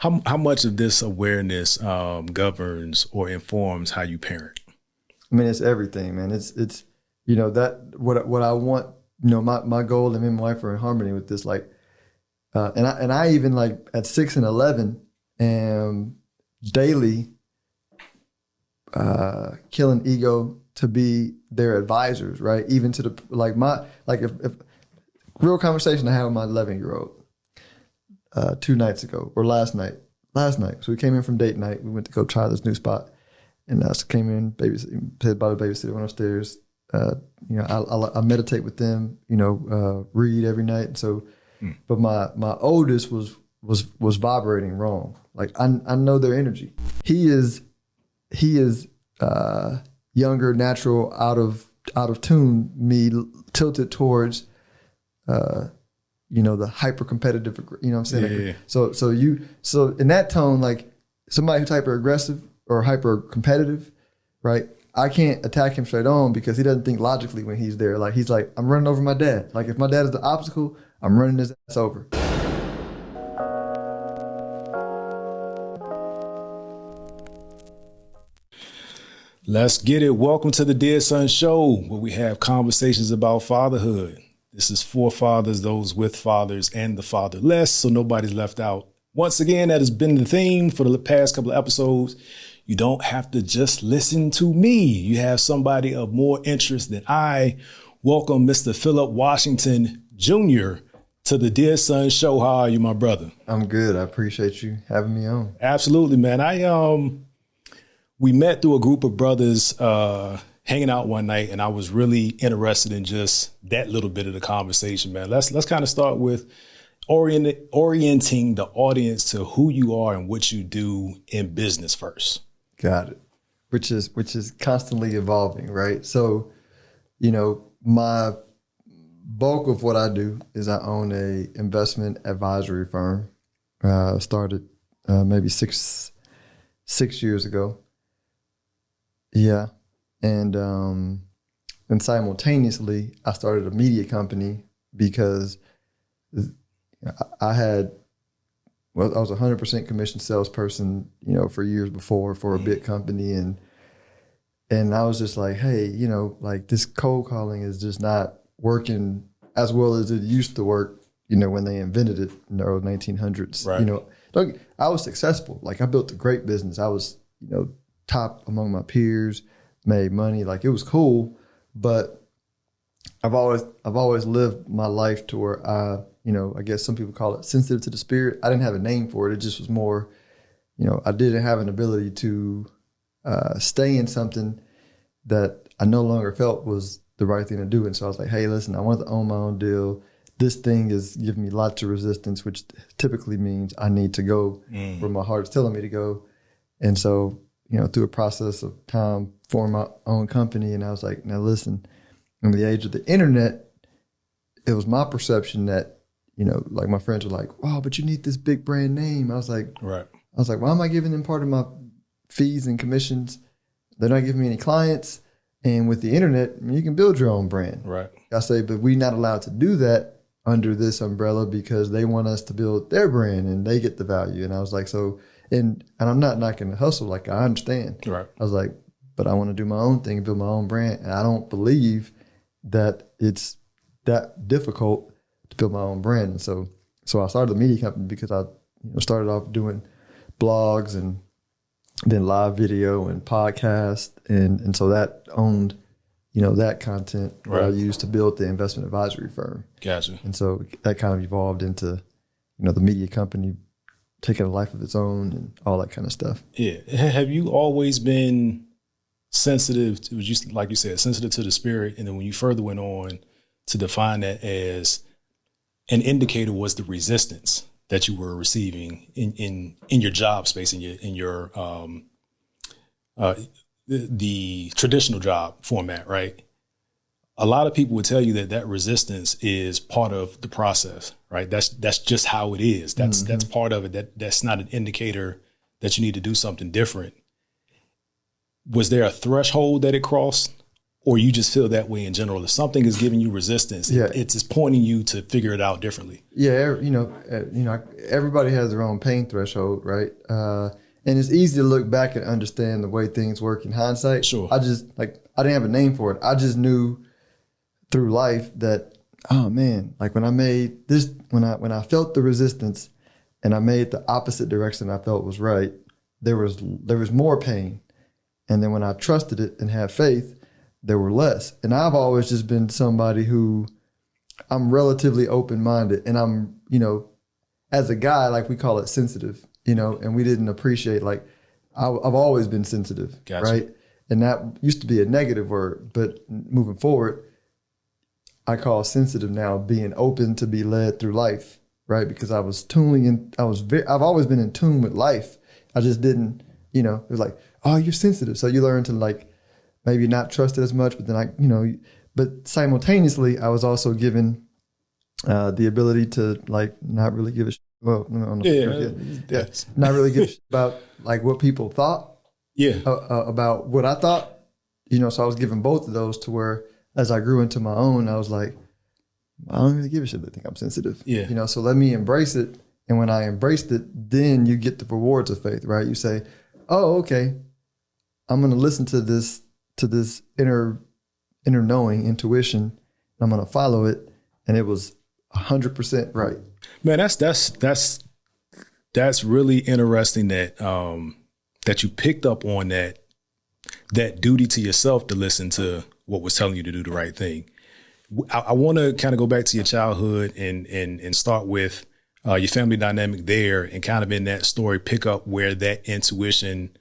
How much of this awareness governs or informs how you parent? I mean, it's everything, man. It's that what I want. My goal and me and my wife are in harmony with this. Like, and I even like at 6 and 11 am daily killing ego to be their advisors, right? Even to the if real conversation I had with my 11-year-old 2 nights ago or last night. So we came in from date night. We went to go try this new spot, and I came in, said bye to the babysitter, went upstairs. I meditate with them. Read every night. So, but my oldest was vibrating wrong. Like I know their energy. He is younger, natural, out of tune. Me tilted towards the hyper competitive, you know what I'm saying? Yeah. So in that tone, like somebody who's hyper aggressive or hyper competitive, right? I can't attack him straight on because he doesn't think logically when he's there. Like he's like, I'm running over my dad. Like if my dad is the obstacle, I'm running his ass over. Let's get it. Welcome to the Dear Son Show, where we have conversations about fatherhood. This is for fathers, those with fathers, and the fatherless, so nobody's left out. Once again, that has been the theme for the past couple of episodes. You don't have to just listen to me. You have somebody of more interest than I. Welcome, Mr. Phillip Washington Jr. to the Dear Son Show. How are you, my brother? I'm good. I appreciate you having me on. Absolutely, man. We met through a group of brothers hanging out one night, and I was really interested in just that little bit of the conversation, man. Let's kind of start with orienting the audience to who you are and what you do in business first. Got it. Which is constantly evolving, right? So, my bulk of what I do is I own a investment advisory firm. Started maybe six years ago. Yeah. And simultaneously I started a media company because I was 100% commission salesperson, for years before for a big company. And I was just like, hey, like this cold calling is just not working as well as it used to work, when they invented it in the early 1900s. Right. I was successful. Like I built a great business. I was, top among my peers, made money. Like it was cool, but I've always lived my life to where I guess some people call it sensitive to the spirit. I didn't have a name for it. It just was more, I didn't have an ability to stay in something that I no longer felt was the right thing to do. And so I was like, hey, listen, I want to own my own deal. This thing is giving me lots of resistance, which typically means I need to go where my heart's telling me to go. And so, through a process of time, form my own company. And I was like, now listen, in the age of the internet, it was my perception that, like my friends were like, oh, but you need this big brand name. I was like, right. Why am I giving them part of my fees and commissions? They're not giving me any clients. And with the internet, you can build your own brand. Right. I say, but we're not allowed to do that under this umbrella because they want us to build their brand and they get the value. And I was like, and I'm not knocking the hustle. Like I understand. Right. I was like, but I want to do my own thing and build my own brand. And I don't believe that it's that difficult to build my own brand. And so I started a media company because I started off doing blogs and then live video and podcast. And so that owned, that content that I used to build the investment advisory firm. Gotcha. And so that kind of evolved into, the media company taking a life of its own and all that kind of stuff. Yeah. Have you always been sensitive to, like you said, sensitive to the spirit? And then when you further went on to define that as an indicator was the resistance that you were receiving in your job space, in your the traditional job format, right? A lot of people would tell you that resistance is part of the process, right? That's just how it is. That's part of it. That's not an indicator that you need to do something different. Was there a threshold that it crossed or you just feel that way in general? If something is giving you resistance, it's just pointing you to figure it out differently. Yeah, everybody has their own pain threshold, right? And it's easy to look back and understand the way things work in hindsight. Sure. I didn't have a name for it. I just knew through life that, oh man, like when I made this, when I felt the resistance and I made the opposite direction I felt was right, there was more pain. And then when I trusted it and had faith, there were less. And I've always just been somebody who, I'm relatively open-minded, and I'm, as a guy, like we call it sensitive, and we didn't appreciate, like, I've always been sensitive, Gotcha. Right? And that used to be a negative word, but moving forward, I call sensitive now being open to be led through life, right? Because I was I've always been in tune with life. I just didn't, it was like, oh, you're sensitive. So you learn to like, maybe not trust it as much, but then but simultaneously I was also given the ability to like not really give a shit. Well, not really give a shit about like what people thought. Yeah. About what I thought. So I was given both of those to where as I grew into my own, I was like, I don't really give a shit. They think I'm sensitive. Yeah. So let me embrace it. And when I embraced it, then you get the rewards of faith, right? You say, oh, okay, I'm going to listen to this inner knowing, intuition, and I'm going to follow it. And it was 100% right. Man, that's really interesting that you picked up on that duty to yourself to listen to what was telling you to do the right thing. I want to kind of go back to your childhood and start with your family dynamic there, and kind of in that story pick up where that intuition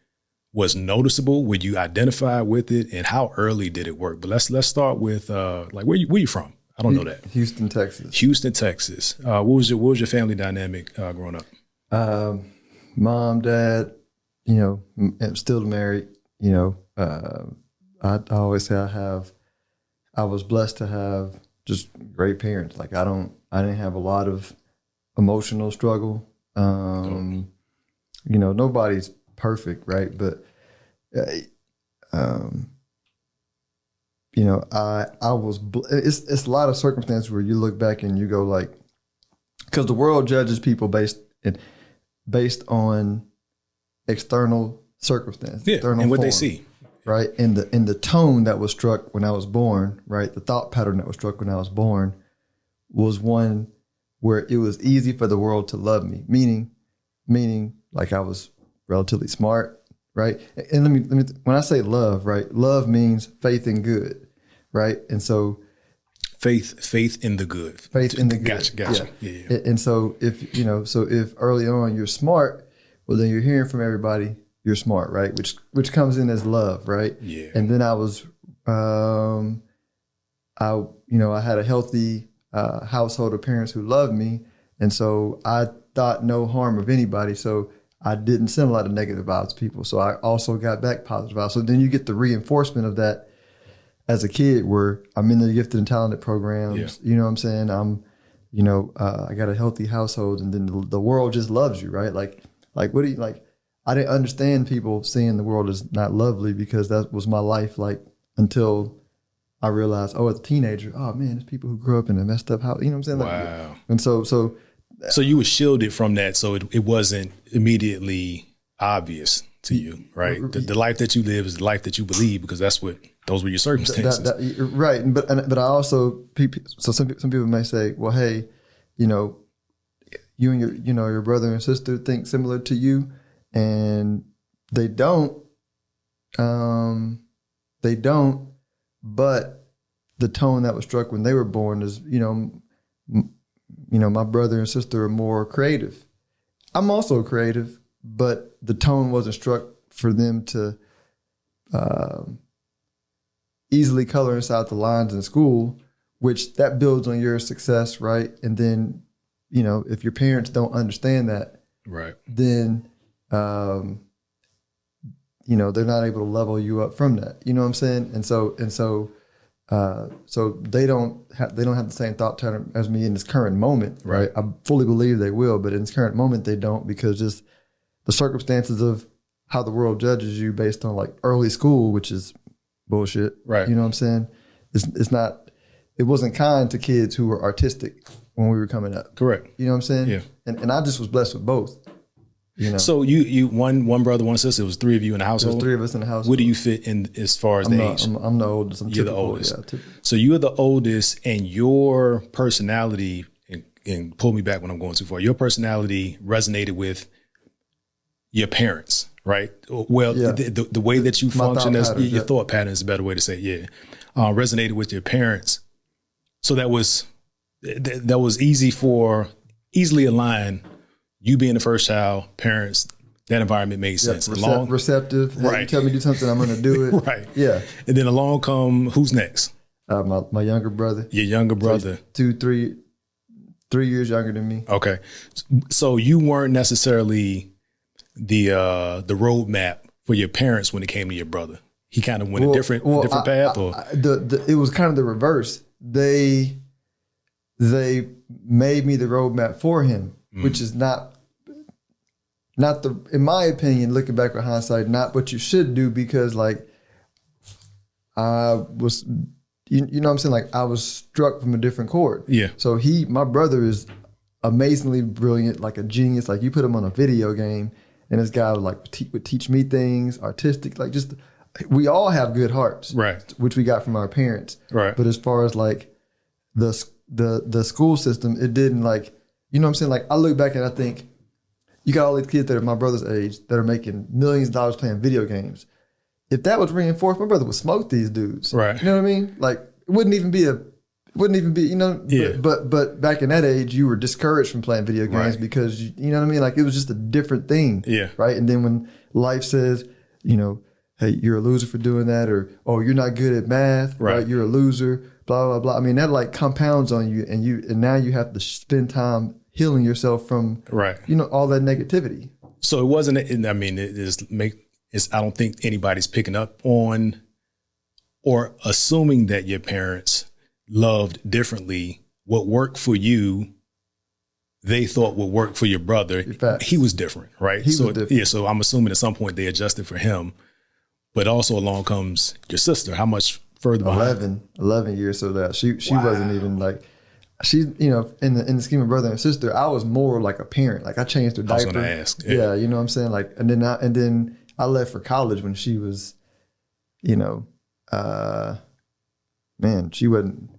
was noticeable, where you identify with it, and how early did it work? But let's start with like where you from? I don't know that. Houston, Texas. Houston, Texas. What was your family dynamic growing up? Mom, dad, still married. I always say I was blessed to have just great parents. Like I didn't have a lot of emotional struggle. Nobody's perfect, right? But I was. It's a lot of circumstances where you look back and you go like, because the world judges people based on external circumstances, external and what form, they see, right? And the tone that was struck when I was born, right? The thought pattern that was struck when I was born was one where it was easy for the world to love me, meaning like I was relatively smart, right? And let me when I say love, right? Love means faith in good, right? And so faith in the good. Faith in the good. Gotcha. Yeah. And so if early on you're smart, well then you're hearing from everybody you're smart, right? Which comes in as love, right? Yeah. And then I was I had a healthy household of parents who loved me, and so I thought no harm of anybody. So I didn't send a lot of negative vibes to people. So I also got back positive vibes. So then you get the reinforcement of that as a kid, where I'm in the gifted and talented programs. Yeah. You know what I'm saying? I got a healthy household, and then the world just loves you, right? Like what do you like? I didn't understand people saying the world is not lovely, because that was my life, like until I realized, as a teenager, oh man, there's people who grew up in a messed up house. You know what I'm saying? Wow. Like, and so you were shielded from that, so it wasn't immediately obvious to you, right? The life that you live is the life that you believe, because those were your circumstances. Right. But I also, so some people may say, well, hey, you and your brother and sister think similar to you, and they don't, but the tone that was struck when they were born is, my brother and sister are more creative. I'm also creative, but the tone wasn't struck for them to easily color inside the lines in school, which that builds on your success, right? And then, if your parents don't understand that, right, then, they're not able to level you up from that. You know what I'm saying? And so they don't have the same thought pattern as me in this current moment, right? I fully believe they will, but in this current moment they don't, because just the circumstances of how the world judges you based on like early school, which is bullshit. Right. You know what I'm saying? It's not, it wasn't kind to kids who were artistic when we were coming up. Correct. You know what I'm saying? Yeah. And I just was blessed with both. You know? So you one brother, one sister. It was three of you in the household. There's three of us in the house. Where do you fit in as far as the age? I'm the oldest. You're the oldest. Yeah, typical. So you're the oldest, and your personality, and pull me back when I'm going too far. Your personality resonated with your parents, right? Well, Yeah. the way that you function, as patterns, your thought pattern is a better way to say it. Yeah, resonated with your parents. So that was easily aligned. You being the first child, parents, that environment made sense. Receptive. Hey, Right. you tell me to do something, I'm going to do it. Right. Yeah. And then along come, who's next? My younger brother. Your younger brother. So 3 years younger than me. Okay. So you weren't necessarily the roadmap for your parents when it came to your brother. He kind of went a different path, or it was kind of the reverse. They made me the roadmap for him, which is not the, in my opinion, looking back with hindsight, not what you should do, because like I was, you know what I'm saying? Like I was struck from a different chord. Yeah. So my brother is amazingly brilliant, like a genius. Like you put him on a video game and this guy would teach me things, artistic, like just, we all have good hearts. Right. Which we got from our parents. Right. But as far as like the school system, it didn't, like, you know what I'm saying? Like I look back and I think, you got all these kids that are my brother's age that are making millions of dollars playing video games. If that was reinforced, my brother would smoke these dudes. Right. You know what I mean? Like it wouldn't even be, you know, Yeah. but back in that age, you were discouraged from playing video games Right. because you know what I mean? Like it was just a different thing. Yeah. Right. And then when life says, you know, hey, you're a loser for doing that, or, oh, you're not good at math, right? You're a loser, blah, blah, blah. I mean, that like compounds on you, and now you have to spend time healing yourself from, you know, all that negativity. So it wasn't, I mean, I don't think anybody's picking up on or assuming that your parents loved differently. What worked for you, they thought would work for your brother. He was different, right? He was different. Yeah. So I'm assuming at some point they adjusted for him, but also along comes your sister. How much further behind? 11 years. So that she wasn't even like, she, you know, in the scheme of brother and sister, I was more like a parent. Like I changed her diaper. I was going to ask. Yeah. You know what I'm saying? Like, and then I left for college when she was, you know, man, she wasn't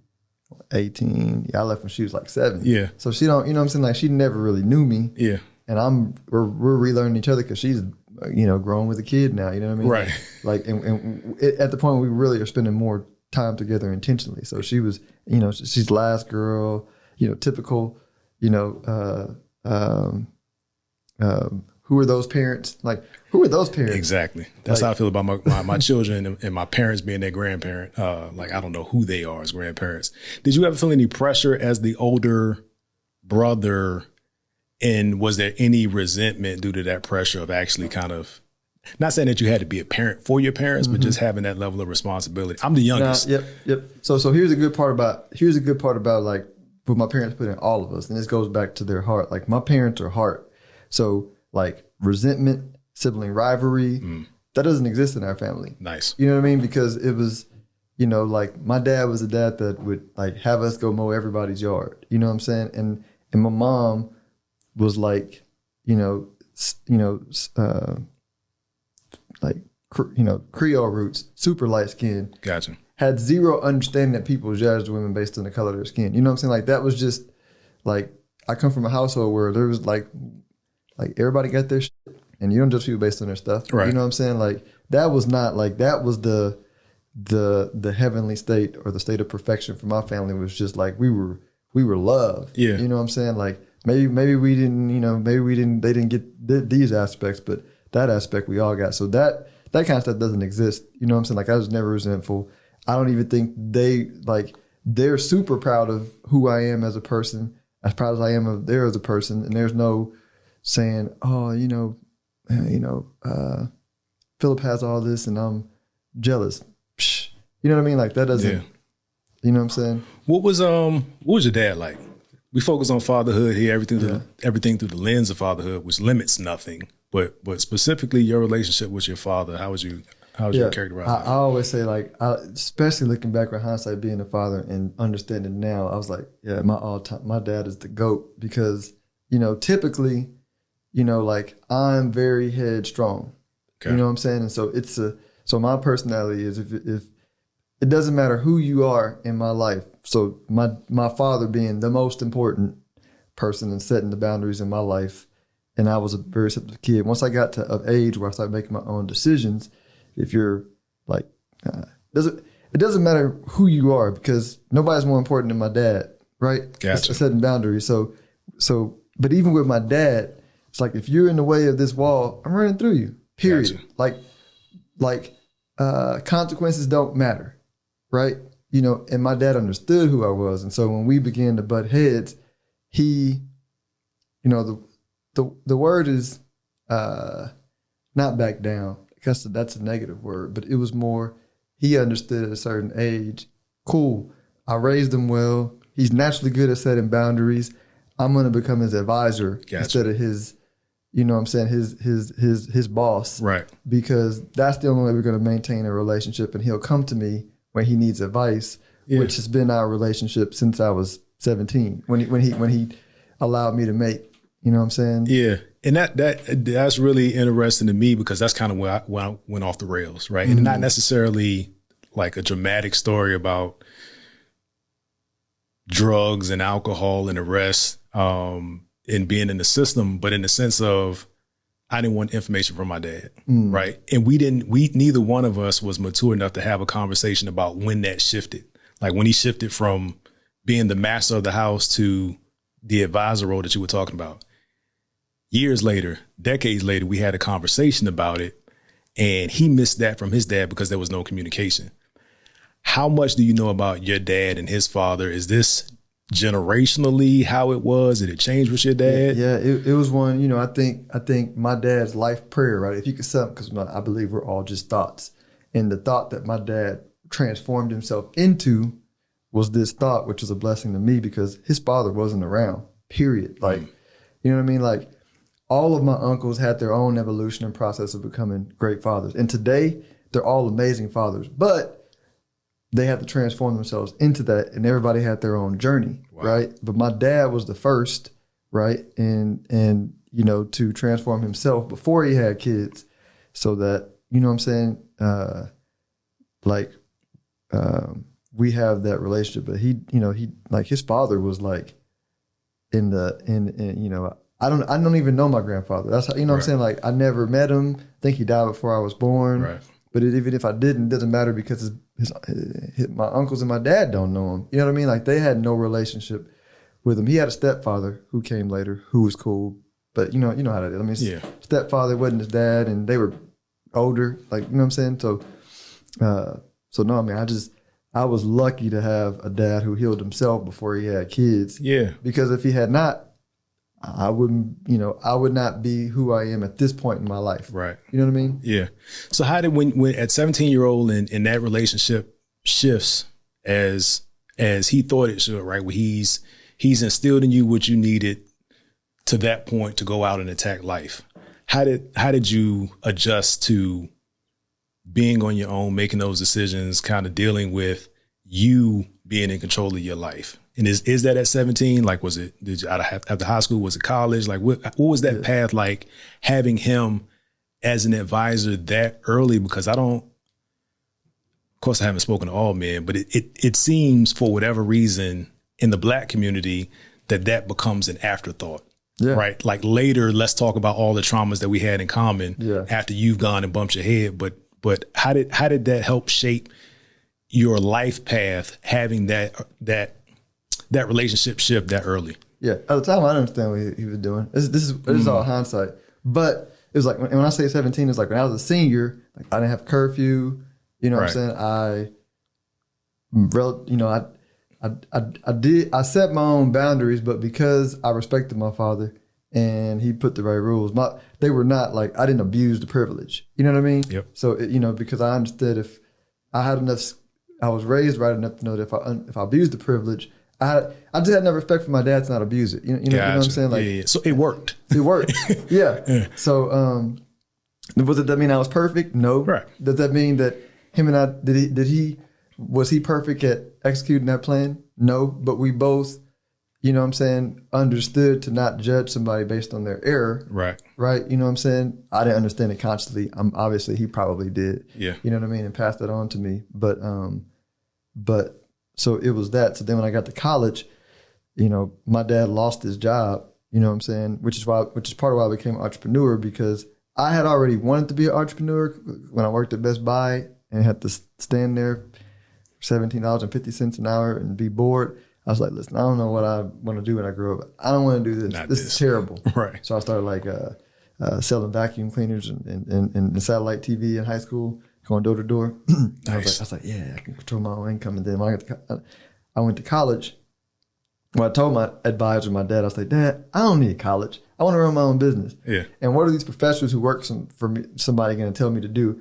18. Yeah, I left when she was like 7. Yeah. So she don't, you know what I'm saying? Like she never really knew me. Yeah. And we're relearning each other because she's, you know, grown with a kid now. You know what I mean? Right. Like, and at the point we really are spending more time together intentionally. So she was, you know, she's the last girl, you know, typical, you know, who are those parents? Like, who are those parents? Exactly. That's how I feel about my children and my parents being their grandparent. Like, I don't know who they are as grandparents. Did you ever feel any pressure as the older brother? And was there any resentment due to that pressure of actually kind of, not saying that you had to be a parent for your parents, but just having that level of responsibility? I'm the youngest. Yep. So here's a good part about like what my parents put in all of us. And this goes back to their heart. Like my parents are heart. So like resentment, sibling rivalry, that doesn't exist in our family. Nice. You know what I mean? Because it was, you know, like my dad was a dad that would like have us go mow everybody's yard. You know what I'm saying? And my mom was like, Creole roots, super light skin. Gotcha. Had zero understanding that people judged women based on the color of their skin. You know what I'm saying? Like that was just like, I come from a household where there was like everybody got their shit and you don't judge people based on their stuff. Right. You know what I'm saying? Like that was not like, that was the heavenly state or the state of perfection for my family, was just like, we were loved. Yeah. You know what I'm saying? Like maybe we didn't, you know, they didn't get these aspects, but that aspect we all got. So that kind of stuff doesn't exist. You know what I'm saying? Like I was never resentful. I don't even think they're super proud of who I am as a person, as proud as I am of there as a person. And there's no saying, oh, Phillip has all this and I'm jealous. Psh, you know what I mean? Like that doesn't, you know what I'm saying? What was your dad like? We focus on fatherhood here, everything through the lens of fatherhood, which limits nothing. But specifically your relationship with your father, how would you How would you characterize I that? always say, like, especially looking back with hindsight, being a father and understanding now, I was like, yeah, my dad is the GOAT because, typically, like I'm very headstrong. Okay. You know what I'm saying? And so my personality is if it doesn't matter who you are in my life. So my father being the most important person and setting the boundaries in my life. And I was a very sensitive kid. Once I got to of age where I started making my own decisions, if you're like, it doesn't matter who you are because nobody's more important than my dad, right? Gotcha. It's setting boundaries. So, but even with my dad, it's like if you're in the way of this wall, I'm running through you. Period. Gotcha. Like consequences don't matter, right? And my dad understood who I was, and so when we began to butt heads, he, the word is not back down. I guess that's a negative word, but it was more, he understood at a certain age, cool, I raised him well. He's naturally good at setting boundaries. I'm going to become his advisor instead of his, his boss. Right. Because that's the only way we're going to maintain a relationship. And he'll come to me when he needs advice, which has been our relationship since I was 17, when he allowed me to make, you know what I'm saying? Yeah. And that's really interesting to me because that's kind of where I went off the rails, right? And not necessarily like a dramatic story about drugs and alcohol and the rest, and being in the system, but in the sense of I didn't want information from my dad, right? And neither one of us was mature enough to have a conversation about when that shifted. Like when he shifted from being the master of the house to the advisor role that you were talking about. Years later, decades later, we had a conversation about it, and he missed that from his dad because there was no communication. How much do you know about your dad and his father? Is this generationally how it was? Did it change with your dad? Yeah, it was one, I think my dad's life prayer, right? If you could sum, because I believe we're all just thoughts. And the thought that my dad transformed himself into was this thought, which is a blessing to me because his father wasn't around, period. Like, you know what I mean? Like all of my uncles had their own evolution and process of becoming great fathers. And today they're all amazing fathers, but they had to transform themselves into that, and everybody had their own journey, right? But my dad was the first, right? And to transform himself before he had kids so that, you know what I'm saying? We have that relationship, but he like his father was like I don't even know my grandfather. That's how, what I'm saying? Like I never met him. I think he died before I was born. Right. But even if I didn't, it doesn't matter because my uncles and my dad don't know him. You know what I mean? Like they had no relationship with him. He had a stepfather who came later, who was cool. But you know how that is. I mean, stepfather wasn't his dad, and they were older. Like you know what I'm saying? So no, I mean, I was lucky to have a dad who healed himself before he had kids. Yeah. Because if he had not, I would not be who I am at this point in my life. Right. You know what I mean? Yeah. So how did when at 17-year-old and that relationship shifts as he thought it should, right? Where he's instilled in you what you needed to that point to go out and attack life. How did you adjust to being on your own, making those decisions, kind of dealing with you being in control of your life? And is that at 17? Like, did you after high school, was it college? Like, what was that path like having him as an advisor that early? Because of course I haven't spoken to all men, but it seems for whatever reason in the Black community that becomes an afterthought, right? Like later, let's talk about all the traumas that we had in common after you've gone and bumped your head. But how did that help shape your life path, having that relationship shift that early? Yeah, at the time I didn't understand what he was doing. This is all hindsight. But it was like when I say 17, it's like when I was a senior, like I didn't have curfew. You know what I'm saying? I set my own boundaries, but because I respected my father and he put the right rules, they were not like I didn't abuse the privilege. You know what I mean? Yep. So because I understood if I had enough, I was raised right enough to know that if I abused the privilege, I just had enough respect for my dad to not abuse it. You know what I'm saying? Like, So it worked. It worked. Yeah. So Does that mean I was perfect? No. Right. Does that mean that him and I, was he perfect at executing that plan? No. But we both, you know what I'm saying, understood to not judge somebody based on their error. Right. Right. You know what I'm saying? I didn't understand it consciously. Obviously he probably did. Yeah. You know what I mean? And passed it on to me. But so it was that. So then when I got to college, you know, my dad lost his job, you know what I'm saying? Which is part of why I became an entrepreneur, because I had already wanted to be an entrepreneur when I worked at Best Buy and had to stand there $17.50 an hour and be bored. I was like, listen, I don't know what I want to do when I grow up. I don't want to do this. This is terrible. Right. So I started like selling vacuum cleaners and satellite TV in high school, going door to door. Nice. I was like, yeah, I can control my own income. And then when I went to college, well, I told my advisor, my dad, I was like, Dad, I don't need college. I want to run my own business. Yeah. And what are these professors who work for me, somebody going to tell me to do?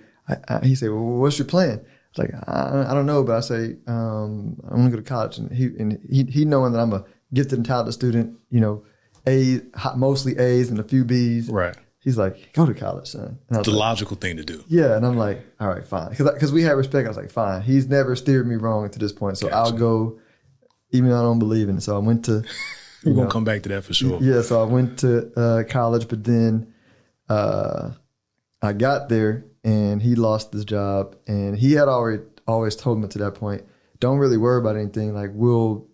He said, well, what's your plan? I was like, I don't know, but I say, I'm going to go to college. And he knowing that I'm a gifted and talented student, you know, mostly A's and a few B's. Right. He's like, go to college, son. And I was the like, logical thing to do. Yeah. And I'm like, all right, fine. Because we had respect. I was like, fine. He's never steered me wrong to this point. So I'll go, even though I don't believe in it. So I went to... We're going to come back to that for sure. Yeah, so I went to college, but then I got there and he lost his job. And he had always told me to that point, don't really worry about anything. Like, we'll,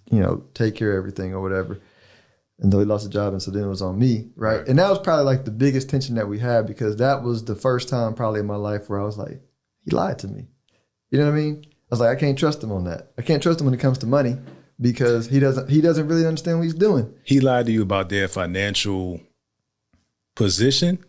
you know, take care of everything or whatever. And though he lost his job, and so then it was on me, right? And that was probably like the biggest tension that we had, because that was the first time probably in my life where I was like, he lied to me. You know what I mean? I was like, I can't trust him on that. I can't trust him when it comes to money, because he doesn't really understand what he's doing. He lied to you about their financial position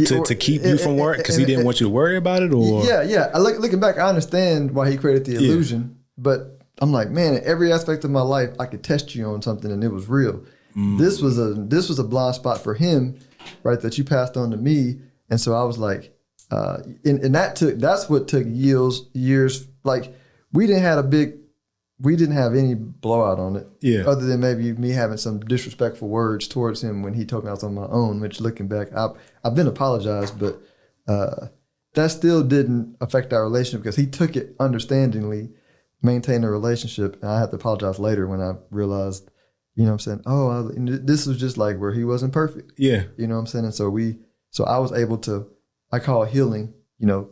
to keep you from work because he didn't want you to worry about it, or yeah. Looking back, I understand why he created the illusion, but I'm like, man, in every aspect of my life, I could test you on something and it was real. This was a blind spot for him, right? That you passed on to me, and so I was like, and that's what took years. Like, we didn't have any blowout on it, other than maybe me having some disrespectful words towards him when he told me I was on my own. Which, looking back, I've been apologized, but that still didn't affect our relationship, because he took it understandingly, maintained a relationship, and I had to apologize later when I realized, you know what I'm saying? Oh, this was just like where he wasn't perfect. Yeah. You know what I'm saying? And so I was able to, I call it healing, you know,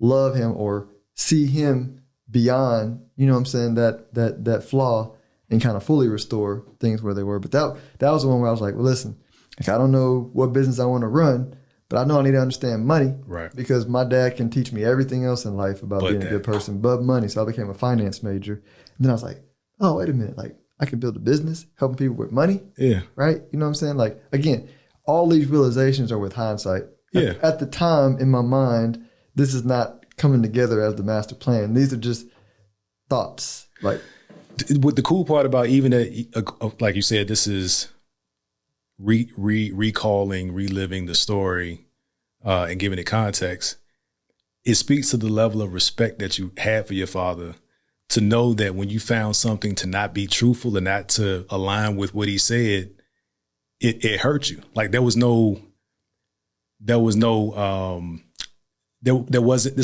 love him or see him beyond, you know what I'm saying, that flaw, and kind of fully restore things where they were. But that was the one where I was like, well, listen, like, I don't know what business I want to run, but I know I need to understand money. Right. Because my dad can teach me everything else in life about being a good person, but money. So I became a finance major. And then I was like, oh, wait a minute. Like, I can build a business, helping people with money. Yeah. Right? You know what I'm saying? Like, again, all these realizations are with hindsight. Yeah. At the time, in my mind, this is not coming together as the master plan. These are just thoughts. Like, what the cool part about even that, like you said, this is recalling, reliving the story, and giving it context. It speaks to the level of respect that you had for your father, to know that when you found something to not be truthful and not to align with what he said, it hurt you. Like, this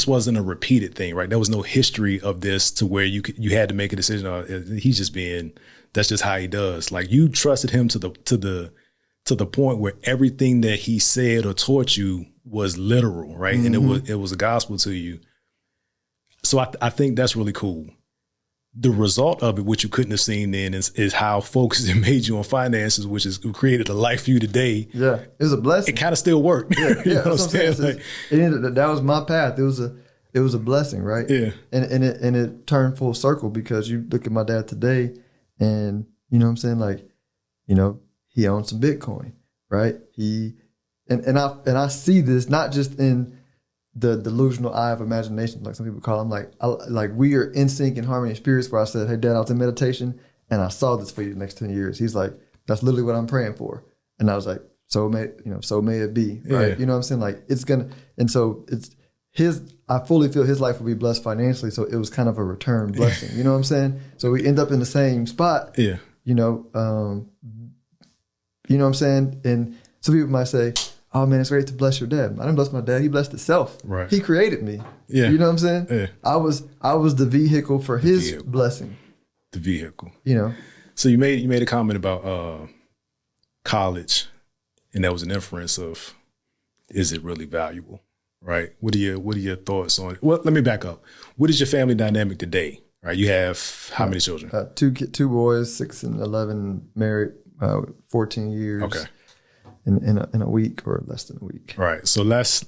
wasn't a repeated thing, right? There was no history of this to where you had to make a decision. That's just how he does. Like, you trusted him to the point where everything that he said or taught you was literal, right? Mm-hmm. And it was a gospel to you. So I think that's really cool. The result of it, which you couldn't have seen then, is how focused it made you on finances, which has created a life for you today. Yeah, it was a blessing. It kind of still worked. Yeah, you know what I'm saying? That was my path. It was a blessing, right? Yeah, and it turned full circle, because you look at my dad today, and you know what I'm saying, like, you know, he owns some Bitcoin, right? And I see this not just in the delusional eye of imagination, like some people call them. Like we are in sync and harmony of spirits, where I said, hey, Dad, I was in meditation and I saw this for you the next 10 years. He's like, that's literally what I'm praying for. And I was like, so may it be, right? Yeah. You know what I'm saying? Like, it's going to, and so it's I fully feel his life will be blessed financially. So it was kind of a return blessing, you know what I'm saying? So we end up in the same spot, you know what I'm saying? And some people might say, oh man, it's great to bless your dad. I didn't bless my dad. He blessed himself. Right. He created me. Yeah. You know what I'm saying? Yeah. I was the vehicle for his vehicle. blessing. The vehicle. You know. So you made a comment about college, and that was an inference of, is it really valuable? Right. What are your thoughts on it? Well, let me back up. What is your family dynamic today? Right. You have how many children? Two boys, 6 and 11, married, 14 years. Okay. In a week or less than a week. Right. So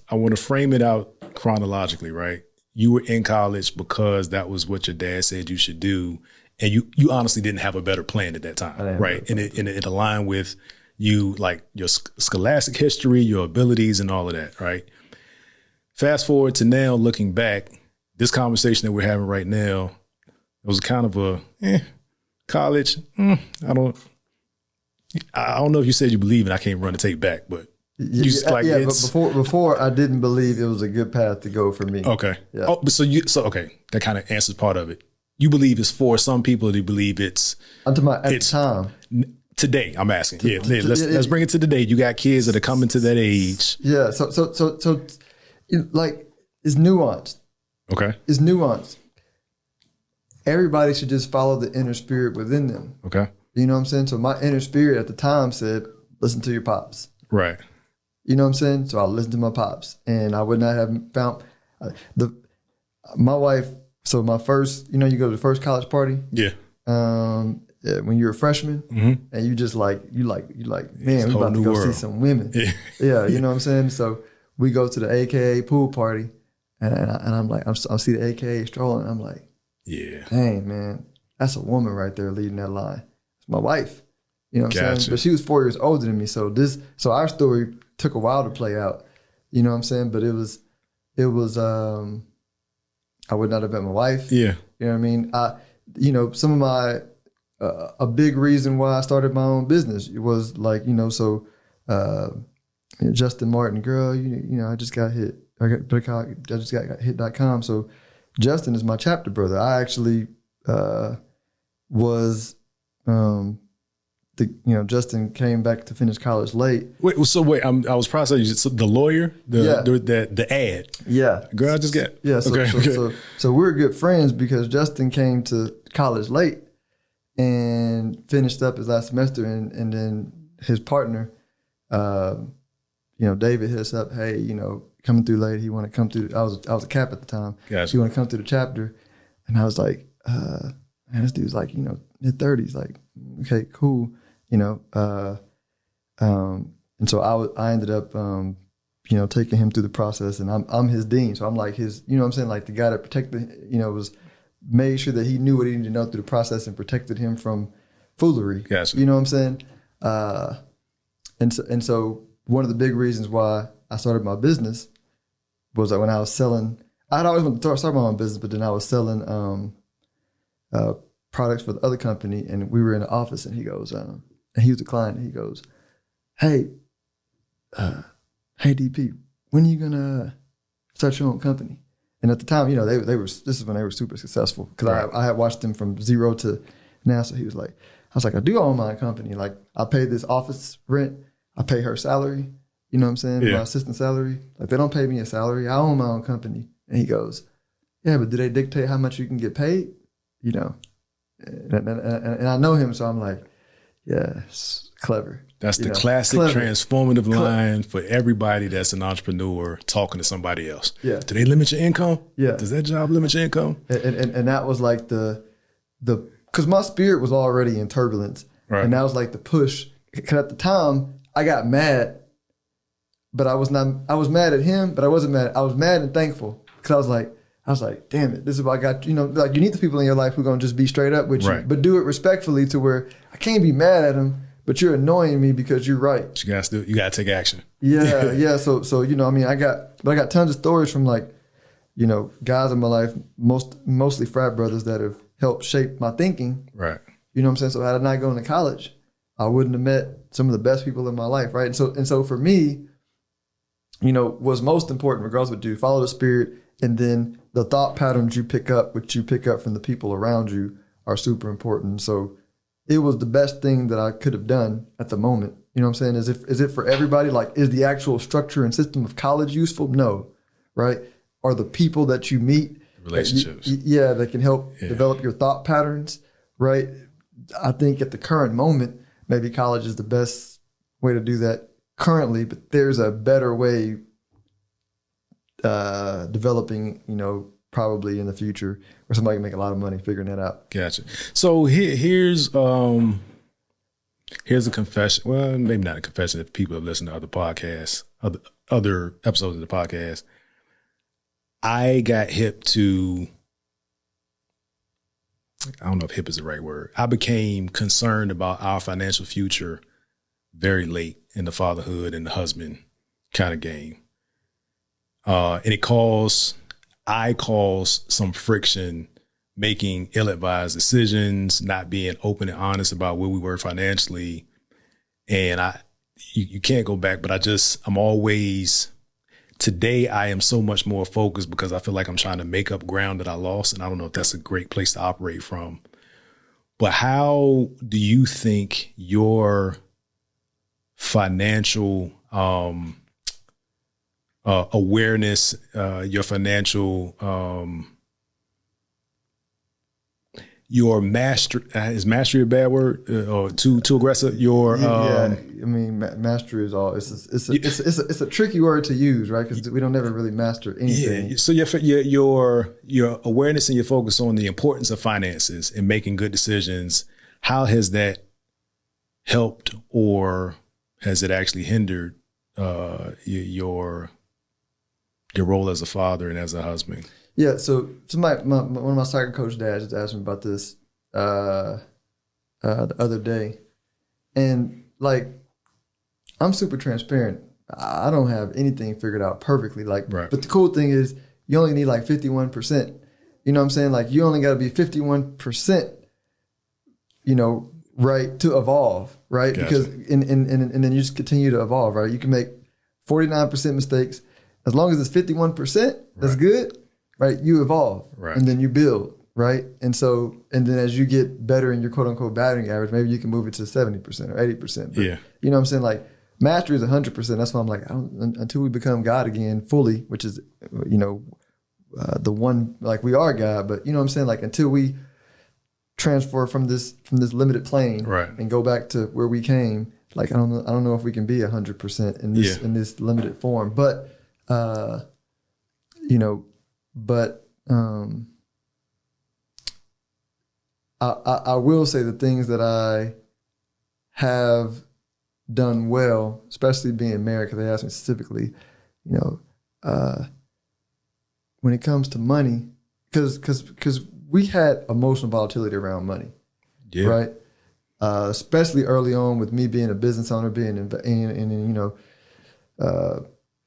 I want to frame it out chronologically, right? You were in college because that was what your dad said you should do. And you honestly didn't have a better plan at that time, right? And it aligned with you, like your scholastic history, your abilities and all of that, right? Fast forward to now, looking back, this conversation that we're having right now, it was kind of college. I don't know if you said you believe it. I can't run the tape back, but but before I didn't believe it was a good path to go for me. Okay. Yeah. Oh, but okay, that kind of answers part of it. You believe it's for some people. They believe it's. I'm talking about at the time. Today, I'm asking. Let's bring it to today. You got kids that are coming to that age. Yeah. So like it's nuanced. Okay. It's nuanced. Everybody should just follow the inner spirit within them. Okay. You know what I'm saying? So my inner spirit at the time said, listen to your pops. Right. You know what I'm saying? So I listened to my pops, and I would not have found my wife. So my first, you go to the first college party. Yeah. When you're a freshman, and you just man, we about to go see some women. Yeah. Yeah. You know what I'm saying? So we go to the AKA pool party, and I'm like, I see the AKA strolling, and I'm like, yeah, dang man, that's a woman right there leading that line. It's my wife. You know what I'm saying? But she was 4 years older than me. So our story took a while to play out. You know what I'm saying? But it was I would not have met my wife. Yeah. You know what I mean? Some of my a big reason why I started my own business was like, Justin Martin, girl, I just got hit. I just got hit.com. So Justin is my chapter brother. I actually was Justin came back to finish college late. Wait, I was processing the lawyer, the ad. Yeah. Girl, I just got. Yeah. So we're good friends because Justin came to college late and finished up his last semester, and then his partner, David hit us up. Hey, coming through late. He want to come through. I was a cap at the time. Gotcha. He want to come through the chapter, and I was like, man, this dude's like mid-30s. Like, okay, cool. And so I ended up, taking him through the process, and I'm his dean. So I'm like his, like the guy that protected, was made sure that he knew what he needed to know through the process and protected him from foolery. Gotcha. You know what I'm saying? And so one of the big reasons why I started my business was that when I was selling, I'd always wanted to start my own business, but then I was selling products for the other company, and we were in the office, and he goes, and he was a client, and he goes, hey DP, when are you gonna start your own company? And at the time, this is when they were super successful, because right. I had watched them from zero to now. So he was like, I was like, I do own my company. Like, I pay this office rent, I pay her salary, you know what I'm saying? Yeah. My assistant salary. Like, they don't pay me a salary. I own my own company. And he goes, yeah, but do they dictate how much you can get paid? And I know him, so I'm like, yeah, it's clever. That's the classic transformative line for everybody that's an entrepreneur talking to somebody else. Yeah. Do they limit your income? Yeah. Does that job limit your income? And that was like because my spirit was already in turbulence. Right. And that was like the push. Because at the time, I got mad, but I was mad at him, but I wasn't mad. I was mad and thankful, because I was like, damn it, this is what I got. Like, you need the people in your life who are going to just be straight up with you, right. but do it respectfully to where I can't be mad at them, but you're annoying me because you're right. But you got to take action. Yeah, yeah. So I got tons of stories from guys in my life, mostly frat brothers that have helped shape my thinking. Right. You know what I'm saying? So had I not gone to college, I wouldn't have met some of the best people in my life, right? And so for me, what's most important, regardless of what you do, follow the spirit, and then the thought patterns you pick up, which you pick up from the people around you, are super important. So it was the best thing that I could have done at the moment. You know what I'm saying? Is it for everybody? Like, is the actual structure and system of college useful? No, right? Are the people that you meet, Relationships. that can help develop your thought patterns, right? I think at the current moment, maybe college is the best way to do that currently, but there's a better way developing, probably in the future where somebody can make a lot of money figuring that out. Gotcha. So here's a confession. Well, maybe not a confession if people have listened to other podcasts, other episodes of the podcast. I got hip to, I don't know if hip is the right word. I became concerned about our financial future very late in the fatherhood and the husband kind of game. And I caused some friction, making ill-advised decisions, not being open and honest about where we were financially. And you can't go back, but today I am so much more focused because I feel like I'm trying to make up ground that I lost. And I don't know if that's a great place to operate from. But how do you think your financial awareness, your financial, your mastery, is mastery a bad word or too aggressive? Mastery is all. It's a tricky word to use, right? Because we don't ever really master anything. Yeah. So your awareness and your focus on the importance of finances and making good decisions. How has that helped, or has it actually hindered your role as a father and as a husband? Yeah, so one of my soccer coach dads just asked me about this the other day, and like, I'm super transparent. I don't have anything figured out perfectly, right. But the cool thing is you only need like 51%. You know what I'm saying? Like, you only got to be 51%, right, to evolve, right? Gotcha. Because and then you just continue to evolve, right? You can make 49% mistakes. As long as it's 51%, that's good, right? You evolve, right, and then you build, right? And then as you get better in your quote unquote batting average, maybe you can move it to 70% or 80%. But, you know what I'm saying? Like, mastery is 100%. That's why I'm like, until we become God again fully, which is, the one, like, we are God, but you know what I'm saying? Like, until we transfer from this limited plane, right, and go back to where we came, like, I don't know if we can be 100% in this limited form, but I will say the things that I have done well, especially being married, because they asked me specifically, when it comes to money, because we had emotional volatility around money, right? Especially early on with me being a business owner,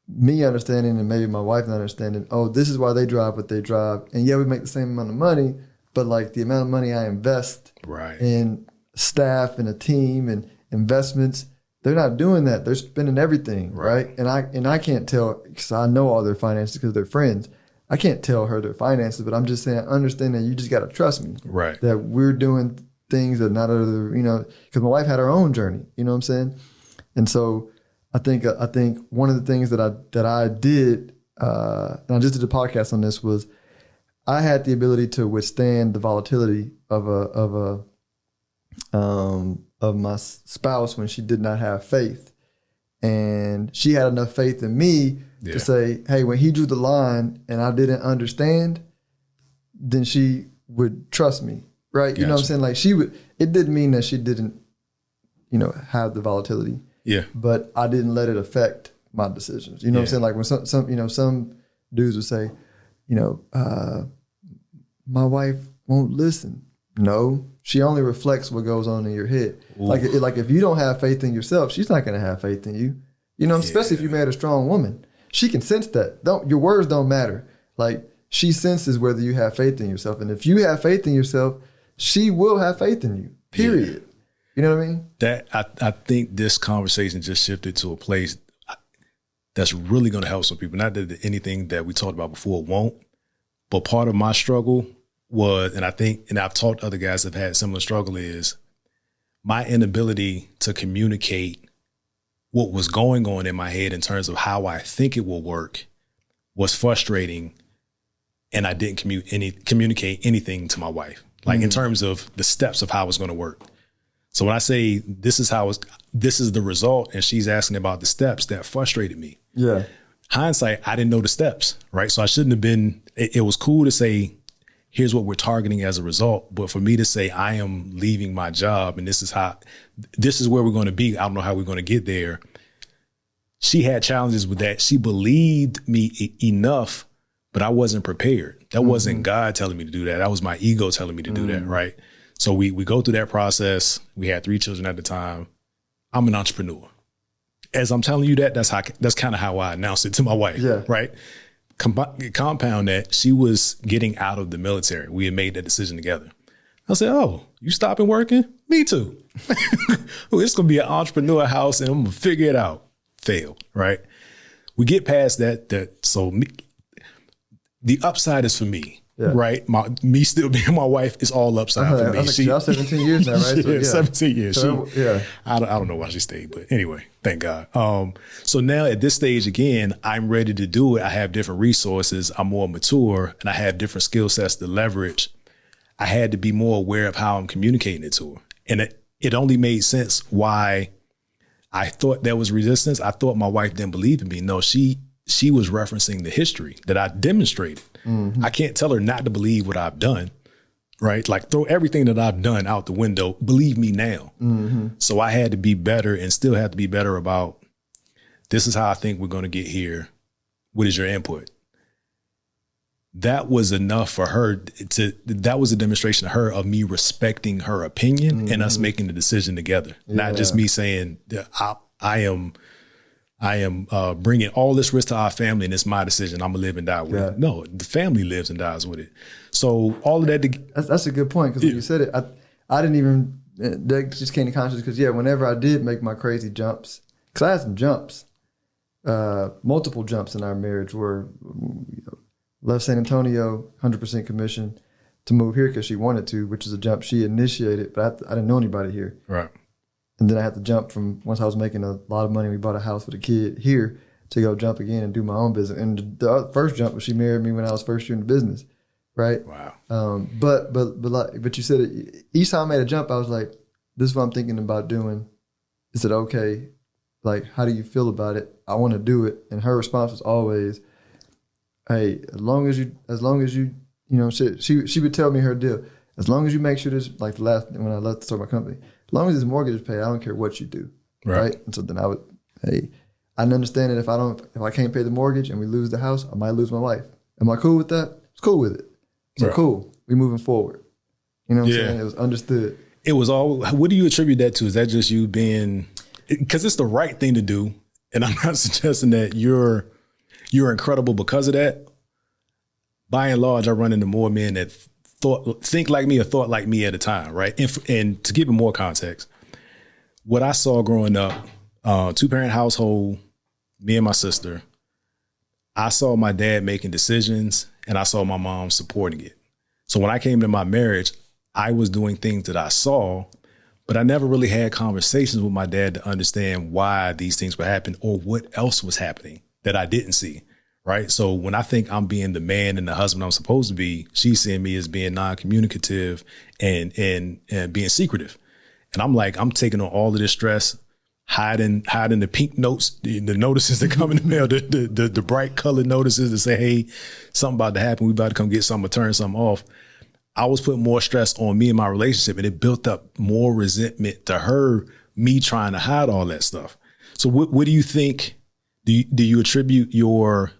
me understanding and maybe my wife not understanding, this is why they drive what they drive. And we make the same amount of money, but like the amount of money I invest in staff and a team and investments, they're not doing that. They're spending everything, right? And I can't tell, because I know all their finances because they're friends. I can't tell her their finances, but I'm just saying, I understand that you just got to trust me. Right. That we're doing things that not other, because my wife had her own journey, you know what I'm saying? And so I think one of the things that I did, and I just did a podcast on this, was I had the ability to withstand the volatility of my spouse when she did not have faith, and she had enough faith in me to say, hey, when he drew the line and I didn't understand, then she would trust me, right? Gotcha. You know what I'm saying? Like, it didn't mean that she didn't, have the volatility. Yeah. But I didn't let it affect my decisions. You know what I'm saying? Like, when some dudes would say, my wife won't listen. No, she only reflects what goes on in your head. Ooh. Like if you don't have faith in yourself, she's not going to have faith in you. Especially if you married a strong woman. She can sense that. Your words don't matter. Like, she senses whether you have faith in yourself. And if you have faith in yourself, she will have faith in you, period. Yeah. You know what I mean? That I think this conversation just shifted to a place that's really going to help some people. Not that anything that we talked about before won't, but part of my struggle was, and I've talked to other guys that have had similar struggle, is my inability to communicate what was going on in my head in terms of how I think it will work was frustrating, and I didn't communicate anything to my wife, like in terms of the steps of how it's going to work. So when I say this is the result, and she's asking about the steps, that frustrated me. Yeah. Hindsight, I didn't know the steps, right? So I shouldn't have been. It was cool to say, here's what we're targeting as a result. But for me to say, I am leaving my job and this is where we're going to be. I don't know how we're going to get there. She had challenges with that. She believed me enough, but I wasn't prepared. That wasn't God telling me to do that. That was my ego telling me to do that. Right. So we go through that process. We had 3 children at the time. I'm an entrepreneur. As I'm telling you that's kind of how I announced it to my wife. Yeah. Right. Compound that, she was getting out of the military. We had made that decision together. I said, oh, you stopping working? Me too. It's going to be an entrepreneur house and I'm going to figure it out. Failed, right? We get past that. The upside is for me, right? Me still being my wife is all upside for me. Y'all 17 years now, right? So, 17 years. So, I don't know why she stayed, but anyway, thank God. So now at this stage again, I'm ready to do it. I have different resources. I'm more mature and I have different skill sets to leverage. I had to be more aware of how I'm communicating it to her. And it only made sense why I thought there was resistance. I thought my wife didn't believe in me. No, she was referencing the history that I demonstrated. I can't tell her not to believe what I've done, right? Like throw everything that I've done out the window. Believe me now. So I had to be better and still have to be better about, this is how I think we're going to get here. What is your input? That was enough for her that was a demonstration of me respecting her opinion and us making the decision together. Not just me saying that I am bringing all this risk to our family and it's my decision. I'm gonna live and die with it. No, the family lives and dies with it. So all of that. That's a good point. Cause when you said it, I didn't even, that just came to conscious. Cause whenever I did make my crazy jumps, cause I had some jumps, multiple jumps in our marriage where, left San Antonio, 100% commission to move here because she wanted to, which is a jump she initiated, but I didn't know anybody here. Right. And then I had to jump from, once I was making a lot of money, we bought a house with a kid here, to go jump again and do my own business. And the first jump was she married me when I was first year in the business, right? Wow. But you said each time I made a jump, I was like, this is what I'm thinking about doing. Is it okay? Like, how do you feel about it? I want to do it. And her response was always, hey, as long as you, she would tell me her deal. As long as you make sure this, like when I left to start my company, as long as this mortgage is paid, I don't care what you do. Right. And so then I understand that if I can't pay the mortgage and we lose the house, I might lose my wife. Am I cool with that? It's cool with it. So cool. We moving forward. You know what I'm saying? It was understood. It was all, what do you attribute that to? Is that just you being, because it's the right thing to do. And I'm not suggesting that you're incredible because of that. By and large, I run into more men that think like me or thought like me at a time, right? And to give it more context, what I saw growing up, 2-parent household, me and my sister, I saw my dad making decisions and I saw my mom supporting it. So when I came to my marriage, I was doing things that I saw, but I never really had conversations with my dad to understand why these things were happening or what else was happening that I didn't see, right? So when I think I'm being the man and the husband I'm supposed to be, she's seeing me as being non-communicative and being secretive. And I'm like, I'm taking on all of this stress, hiding the pink notes, the notices that come in the mail, the bright colored notices that say, hey, something about to happen. We about to come get something or turn something off. I was putting more stress on me and my relationship, and it built up more resentment to her, me trying to hide all that stuff. So what do you think? Do you attribute your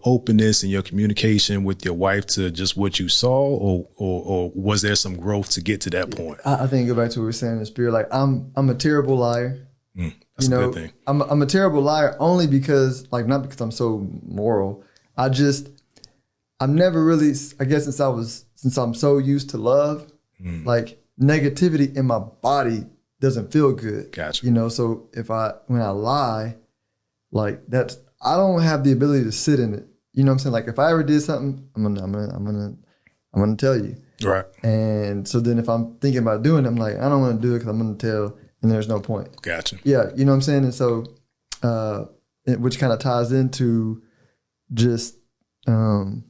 openness and your communication with your wife to just what you saw, or was there some growth to get to that point? I think go back to what we were saying in the spirit. Like I'm a terrible liar. That's a good thing. I'm a terrible liar only because, not because I'm so moral. I'm never really, I guess since I'm so used to love, negativity in my body doesn't feel good. Gotcha. So when I lie, I don't have the ability to sit in it. You know what I'm saying? Like if I ever did something, I'm gonna tell you. Right. And so then if I'm thinking about doing it, I'm like, I don't want to do it because I'm gonna tell, and there's no point. Gotcha. Yeah, you know what I'm saying? And so which kind of ties into just, and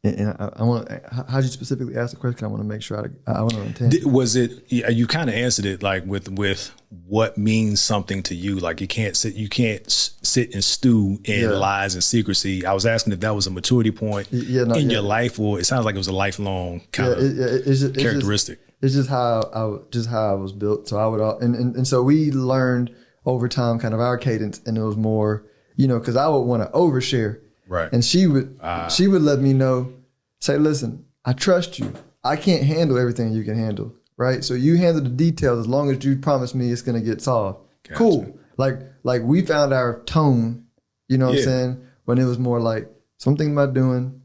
I want to, how did you specifically ask the question? I want to make sure I want to understand. Was it, you kind of answered it like with what means something to you? Like you can't sit and stew in lies and secrecy. I was asking if that was a maturity point your life, or it sounds like it was a lifelong kind of characteristic. It's just how I was built. So I would, and so we learned over time kind of our cadence, and it was more, cause I would want to overshare. Right. And she would let me know, say, listen, I trust you. I can't handle everything you can handle. Right. So you handle the details as long as you promise me it's going to get solved. Gotcha. Cool. Like we found our tone, what I'm saying? When it was more like something about doing,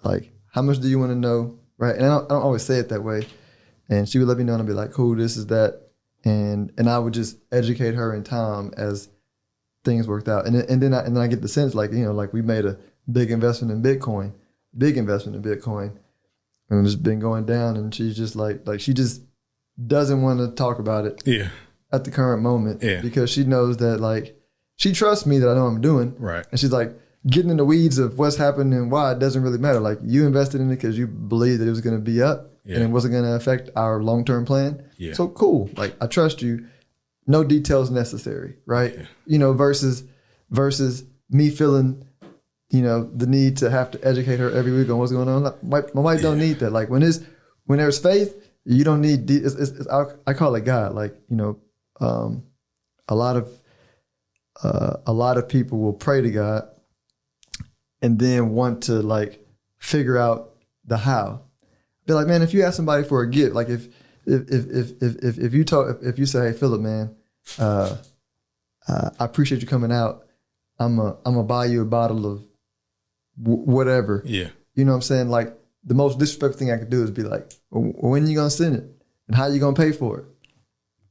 like, how much do you want to know? Right. And I don't always say it that way. And she would let me know and I'd be like, cool, this is that. And I would just educate her in time as things worked out. And then I get the sense like, like we made a big investment in Bitcoin, and it's been going down, and she's just like she just doesn't want to talk about it at the current moment because she knows that like she trusts me that I know what I'm doing. Right. And she's like, getting in the weeds of what's happened and why, it doesn't really matter. Like you invested in it because you believed that it was going to be up and it wasn't going to affect our long-term plan. Yeah. So cool. Like I trust you. No details necessary, right? Yeah. Versus me feeling, the need to have to educate her every week on what's going on. My wife don't need that. Like when there's faith, you don't need. I call it God. Like a lot of people will pray to God and then want to like figure out the how. Be like, man, if you ask somebody for a gift, like if you say, hey, Phillip, man, I appreciate you coming out. I'm gonna buy you a bottle of whatever. Yeah. You know what I'm saying? Like the most disrespectful thing I could do is be like, well, when are you gonna send it? And how you gonna pay for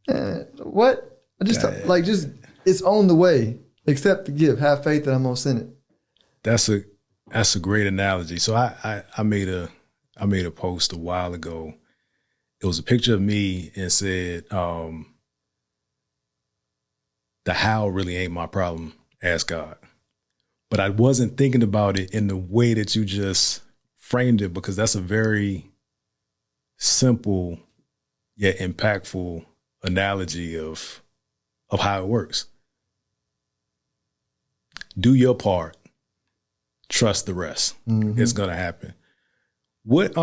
it? What? I just it's on the way. Accept the gift. Have faith that I'm gonna send it. That's a great analogy. So I made a post a while ago. It was a picture of me and said, the how really ain't my problem. Ask God. But I wasn't thinking about it in the way that you just framed it, because that's a very simple yet impactful analogy of how it works. Do your part. Trust the rest. Mm-hmm. It's gonna happen. What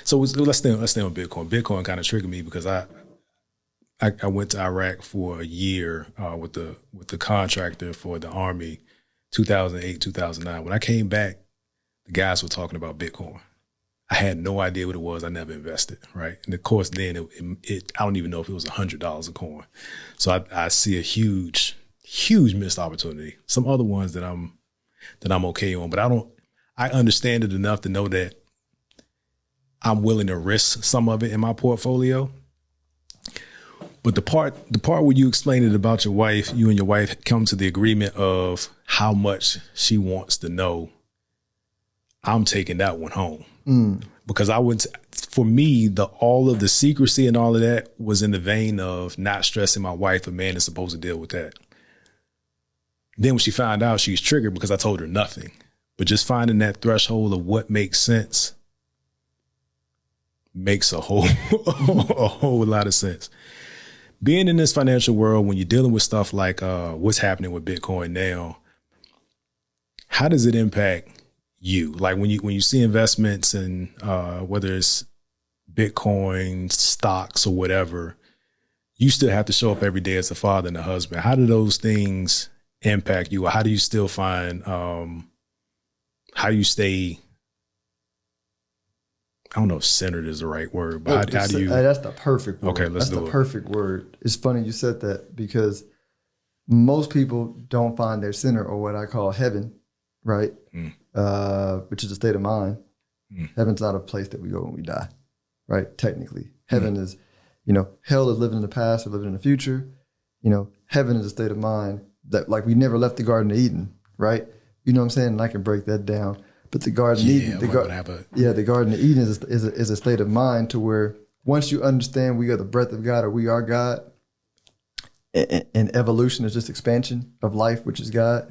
so let's stay on Bitcoin. Bitcoin kind of triggered me because I went to Iraq for a year with the contractor for the Army, 2008, 2009. When I came back, the guys were talking about Bitcoin. I had no idea what it was. I never invested, right? And of course, then it I don't even know if it was $100 a coin. So I see a huge missed opportunity. Some other ones that I'm okay on, but I understand it enough to know that I'm willing to risk some of it in my portfolio. But the part where you explained it about your wife, you and your wife come to the agreement of how much she wants to know, I'm taking that one home. Because for me, all of the secrecy and all of that was in the vein of not stressing my wife. A man is supposed to deal with that. Then when she found out, she's triggered because I told her nothing. But just finding that threshold of what makes sense makes a whole lot of sense. Being in this financial world, when you're dealing with stuff like what's happening with Bitcoin now, how does it impact you? Like when you see investments and whether it's Bitcoin, stocks, or whatever, you still have to show up every day as a father and a husband. How do those things impact you? Or how do you still find how you stay? I don't know if centered is the right word, but how do you? That's the perfect word. Okay, let's do it. That's the perfect word. It's funny you said that because most people don't find their center, or what I call heaven, right? Which is a state of mind. Heaven's not a place that we go when we die, right? Technically. Heaven is, hell is living in the past or living in the future. Heaven is a state of mind that like we never left the Garden of Eden, right? You know what I'm saying? And I can break that down. But the Garden of Eden, the Garden of Eden is a state of mind to where once you understand we are the breath of God or we are God, and evolution is just expansion of life, which is God,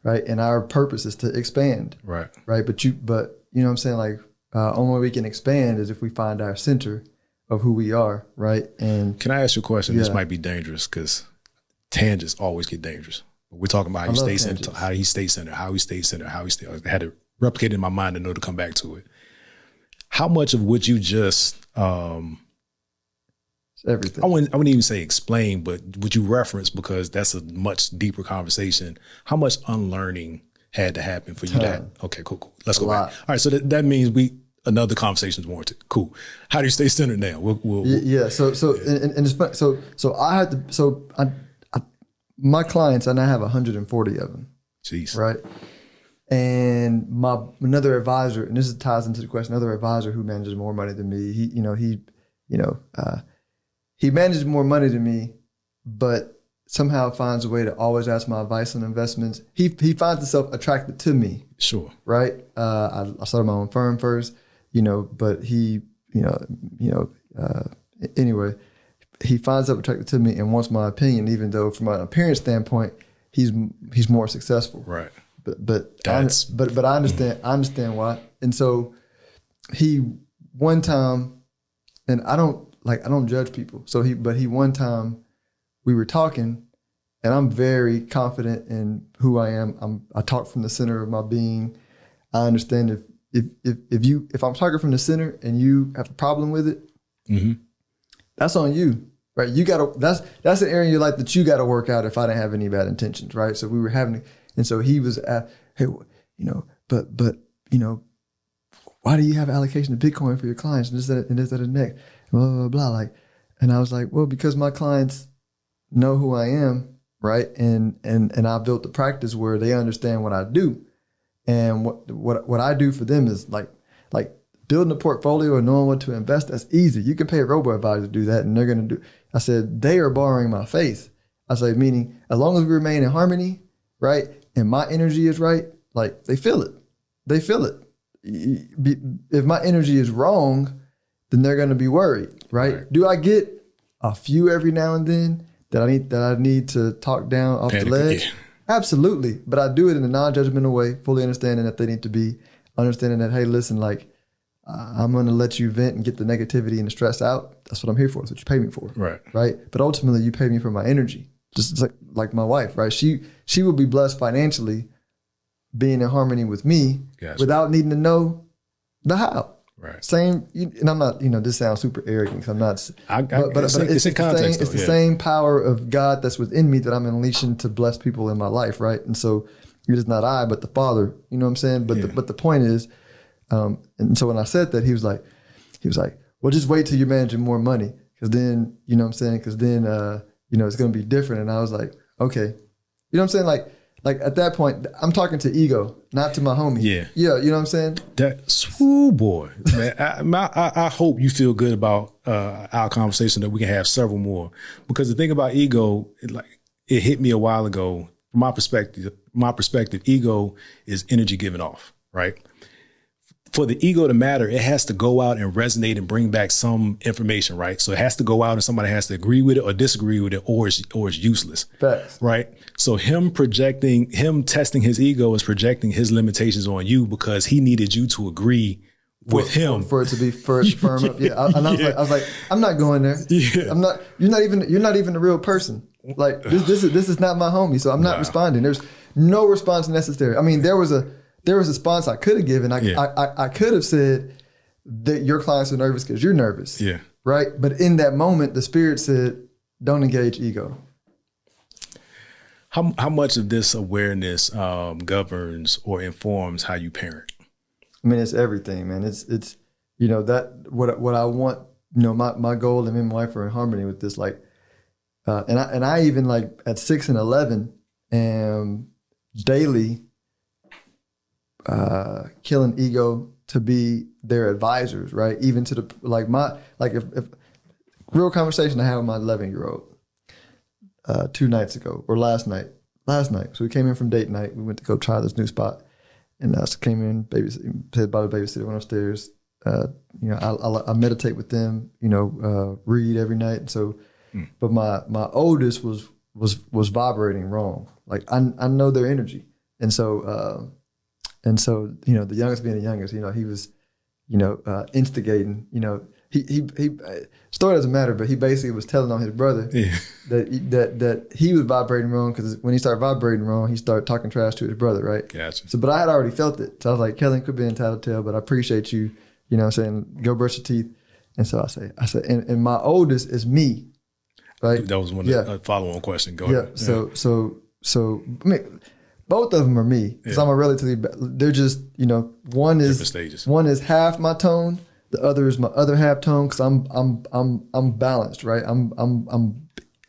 right? And our purpose is to expand, right? But you know what I'm saying? Like, only way we can expand is if we find our center of who we are, right? And can I ask you a question? This might be dangerous because tangents always get dangerous. We're talking about how you stay centered, how he stays centered, how he stays centered, how he stays. I had to replicate it in my mind to know to come back to it. How much of what you just everything. I wouldn't even say explain, but would you reference, because that's a much deeper conversation. How much unlearning had to happen for you to okay, cool. Let's go back. All right. So that means another conversation is warranted. Cool. How do you stay centered now? Yeah. So it's fun. So I had to, my clients, and I have 140 of them. Jeez. Right. And another advisor, and this ties into the question, another advisor who manages more money than me, he manages more money than me, but somehow finds a way to always ask my advice on investments. He finds himself attracted to me. Sure. Right. I started my own firm first, but he, anyway, he finds himself attracted to me and wants my opinion, even though from an appearance standpoint, he's more successful. Right. But I understand why. And so he one time, and I don't judge people. So he one time we were talking, and I'm very confident in who I am. I talk from the center of my being. I understand if I'm talking from the center and you have a problem with it, that's on you, right? You gotta that's an area in your life that you gotta work out. If I didn't have any bad intentions, right? So we were having, and so he was at, hey, but why do you have allocation of Bitcoin for your clients and this, that, and next, blah, blah, blah. Like, and I was like, well, because my clients know who I am, right? And I built the practice where they understand what I do. And what I do for them is like building a portfolio and knowing what to invest. That's easy. You can pay a robo-advisor to do that, and they're going to do. I said, they are borrowing my faith. I say, meaning as long as we remain in harmony, right? And my energy is right, like they feel it. They feel it. If my energy is wrong, then they're going to be worried, right? Do I get a few every now and then that I need to talk down off the ledge? Yeah. Absolutely. But I do it in a non-judgmental way, fully understanding that they need to be understanding that, hey, listen, like I'm going to let you vent and get the negativity and the stress out. That's what I'm here for. That's what you pay me for. Right. But ultimately you pay me for my energy. Just like my wife, right? She will be blessed financially being in harmony with me without needing to know the how. Right. Same, and I'm not, this sounds super arrogant because I'm not. But it's in context. It's the same power of God that's within me that I'm unleashing to bless people in my life, right? And so it is not I, but the Father. You know what I'm saying? But the point is, and so when I said that, he was like, well, just wait till you're managing more money, because then, you know what I'm saying? Because then, it's going to be different. And I was like, okay, you know what I'm saying? Like at that point, I'm talking to ego, not to my homie. Yeah, you know what I'm saying? Boy, man. I hope you feel good about our conversation, that we can have several more. Because the thing about ego, it hit me a while ago. From my perspective, ego is energy given off, right? For the ego to matter, it has to go out and resonate and bring back some information, right? So it has to go out and somebody has to agree with it or disagree with it, or it's useless. Facts. Right? So him testing his ego is projecting his limitations on you, because he needed you to agree with him for it to be firm up. Yeah. I was like, I'm not going there. Yeah. You're not even a real person. Like this is not my homie. So I'm not responding. There's no response necessary. I mean, there was a response I could have given. I could have said that your clients are nervous because you're nervous. Yeah. Right. But in that moment, the Spirit said, don't engage ego. How much of this awareness governs or informs how you parent? I mean, it's everything, man. It's that what I want, my goal and me and my wife are in harmony with this. Like, and I even like at 6 and 11 am daily killing ego to be their advisors, right? Even to the if real conversation I had with my 11-year-old 2 nights ago, or last night. So we came in from date night. We went to go try this new spot, and I came in, said bye to the babysitter, went upstairs. I meditate with them. Read every night. And so, but my oldest was was vibrating wrong. Like I know their energy, and so the youngest being the youngest, he was instigating. He story doesn't matter, but he basically was telling on his brother that he was vibrating wrong, because when he started vibrating wrong, he started talking trash to his brother, right? Gotcha. So, but I had already felt it. So I was like, Kellen could be entitled to tell, but I appreciate you. You know what I'm saying? Go brush your teeth. And so I said, and my oldest is me, right? That was one of the follow-on question. Go ahead. So I mean, both of them are me, because I'm a relatively. They're just one is different stages. One is half my tone. The other is my other half tone, because I'm balanced, right? I'm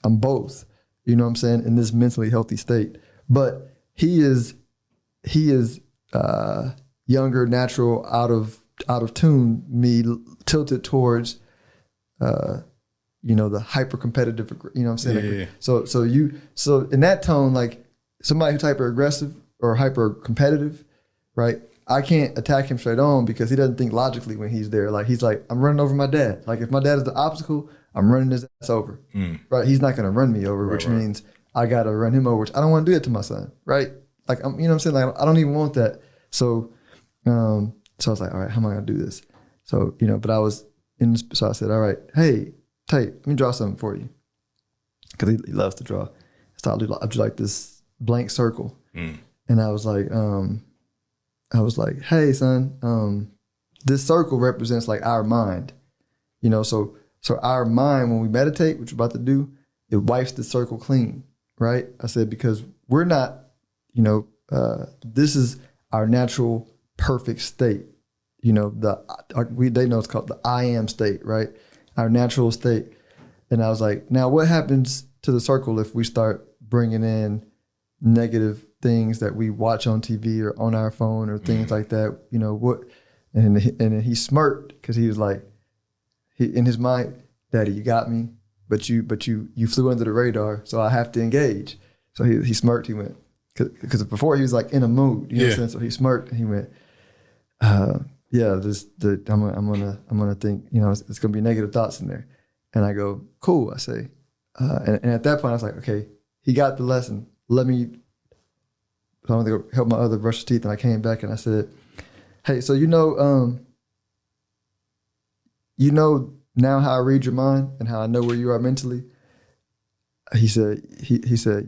both. You know what I'm saying? In this mentally healthy state. But he is younger, natural, out of tune, me tilted towards the hyper competitive, you know what I'm saying? Yeah. So in that tone, like somebody who's hyper aggressive or hyper competitive, right? I can't attack him straight on, because he doesn't think logically when he's there. Like he's like, I'm running over my dad. Like if my dad is the obstacle, I'm running his ass over. Right? He's not going to run me over, which means I got to run him over. Which I don't want to do that to my son. Right? Like you know what I'm saying? Like I don't even want that. So I was like, all right, how am I going to do this? So but I was so I said, all right, hey, Tate, let me draw something for you, because he loves to draw. So I'll do like this blank circle, and I was like, hey, son, this circle represents like our mind, so our mind, when we meditate, which we're about to do, it wipes the circle clean, right? I said, because we're not, this is our natural perfect state. They know it's called the I am state, right? Our natural state. And I was like, now what happens to the circle if we start bringing in negative things that we watch on TV or on our phone or things like that? What? And then he smirked, because he was like, in his mind, Daddy, you got me, but you flew under the radar, so I have to engage. So he smirked. He went, because before he was like in a mood, you know what I'm saying? So he smirked and he went, I'm gonna think, it's gonna be negative thoughts in there. And I go, cool. I say, and at that point I was like, okay, he got the lesson. So I went to go help my other brush his teeth, and I came back and I said, hey, so now how I read your mind and how I know where you are mentally? He said,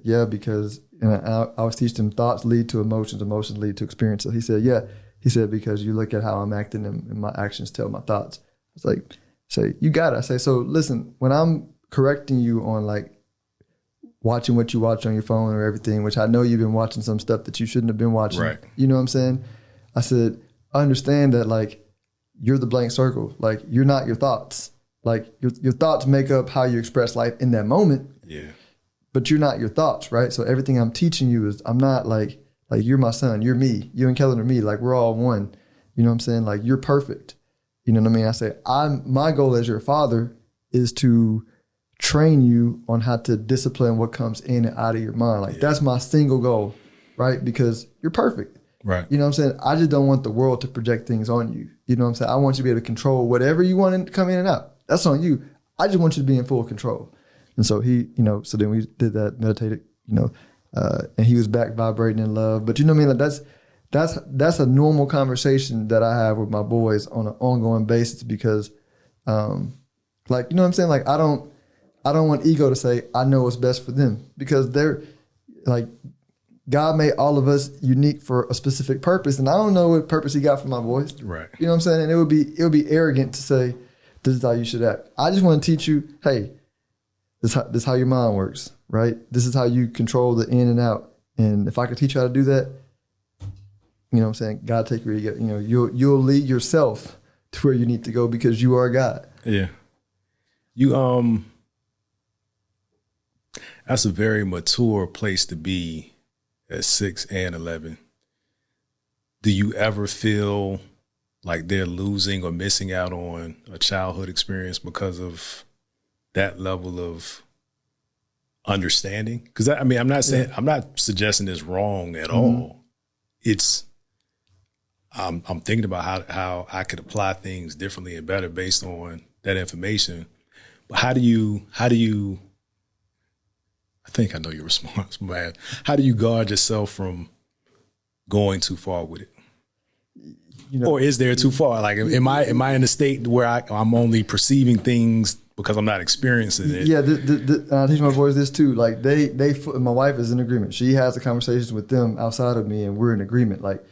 yeah, because I was teaching him thoughts lead to emotions, emotions lead to experience. So he said, yeah. He said, because you look at how I'm acting and my actions tell my thoughts. I was like, say, you got it. I say, so listen, when I'm correcting you on like watching what you watch on your phone or everything, which I know you've been watching some stuff that you shouldn't have been watching. Right. You know what I'm saying? I said, understand that like you're the blank circle. Like you're not your thoughts. Like your thoughts make up how you express life in that moment. Yeah. But you're not your thoughts, right? So everything I'm teaching you is, I'm not like you're my son, you're me, you and Kellen are me, like we're all one. You know what I'm saying? Like you're perfect. You know what I mean? I say, my goal as your father is to train you on how to discipline what comes in and out of your mind. Like that's my single goal, right? Because you're perfect. Right. You know what I'm saying? I just don't want the world to project things on you. You know what I'm saying? I want you to be able to control whatever you want to come in and out. That's on you. I just want you to be in full control. And so so then we did that, meditated, and he was back vibrating in love. But you know what I mean? Like that's a normal conversation that I have with my boys on an ongoing basis, because, like, you know what I'm saying? Like, I don't want ego to say, I know what's best for them, because they're like, God made all of us unique for a specific purpose. And I don't know what purpose he got for my boys. Right. You know what I'm saying? And it would be arrogant to say, this is how you should act. I just want to teach you, hey, this is how your mind works, right? This is how you control the in and out. And if I could teach you how to do that, you know what I'm saying? God take you where you get, you'll lead yourself to where you need to go, because you are God. Yeah. That's a very mature place to be at 6 and 11. Do you ever feel like they're losing or missing out on a childhood experience because of that level of understanding? Because I'm not saying, I'm not suggesting it's wrong at all. It's, I'm thinking about how I could apply things differently and better based on that information. But how do you I think I know your response, man. How do you guard yourself from going too far with it? You know, or is there too far? Like, am I in a state where I'm only perceiving things because I'm not experiencing it? Yeah, I teach my boys this too. Like my wife is in agreement. She has the conversations with them outside of me, and we're in agreement. Like,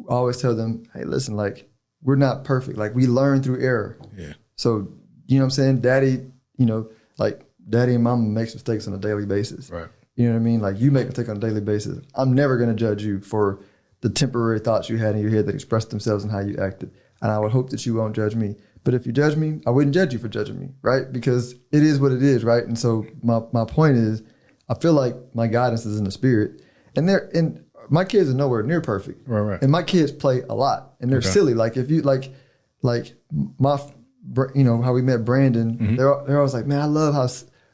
I always tell them, hey, listen, like, we're not perfect. Like, we learn through error. Yeah. So, you know what I'm saying? Daddy, you know, like, daddy and mama makes mistakes on a daily basis. Right. You know what I mean? Like, you make mistakes on a daily basis. I'm never going to judge you for the temporary thoughts you had in your head that expressed themselves in how you acted. And I would hope that you won't judge me. But if you judge me, I wouldn't judge you for judging me, right? Because it is what it is, right? And so my point is, I feel like my guidance is in the spirit. And my kids are nowhere near perfect. Right. And my kids play a lot. And they're silly. Like, if you, like my, you know, how we met Brandon, they're always like, man, I love how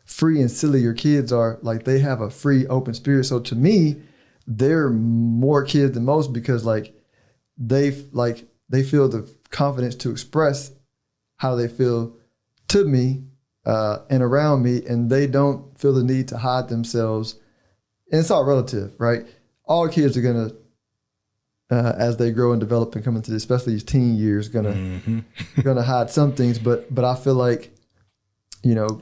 free and silly your kids are. Like, they have a free, open spirit. So to me, they're more kids than most because they feel the confidence to express how they feel to me and around me, and they don't feel the need to hide themselves. And it's all relative, right? All kids are gonna, as they grow and develop and come into this, especially these teen years, gonna hide some things. But I feel like, you know,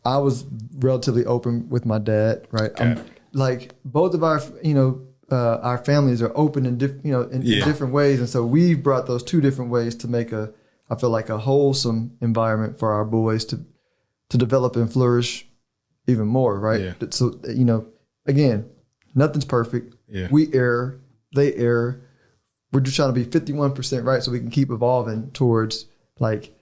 I was relatively open with my dad, right? Okay. Like, both of our, you know, our families are open in different ways, and so we've brought those two different ways to make I feel like a wholesome environment for our boys to develop and flourish even more, right? Yeah. So, you know, again, nothing's perfect. Yeah. We err, they err. We're just trying to be 51% right so we can keep evolving towards, like,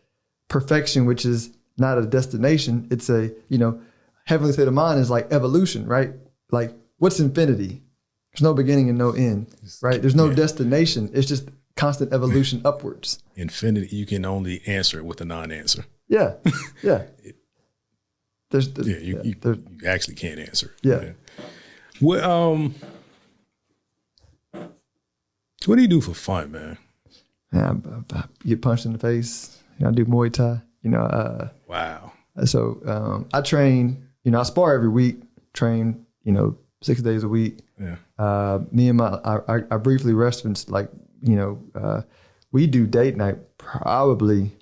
perfection, which is not a destination. It's a, you know, heavenly state of mind is like evolution, right? Like, what's infinity? There's no beginning and no end, right? There's no destination. It's just constant evolution upwards. Infinity, you can only answer it with a non-answer. Yeah, yeah. You actually can't answer it. Yeah. Well, what do you do for fun, man? I get punched in the face. I do Muay Thai. You know. Wow. So I train. You know, I spar every week. Train. You know, 6 days a week. Yeah. Me and I briefly referenced, like, you know, we do date night probably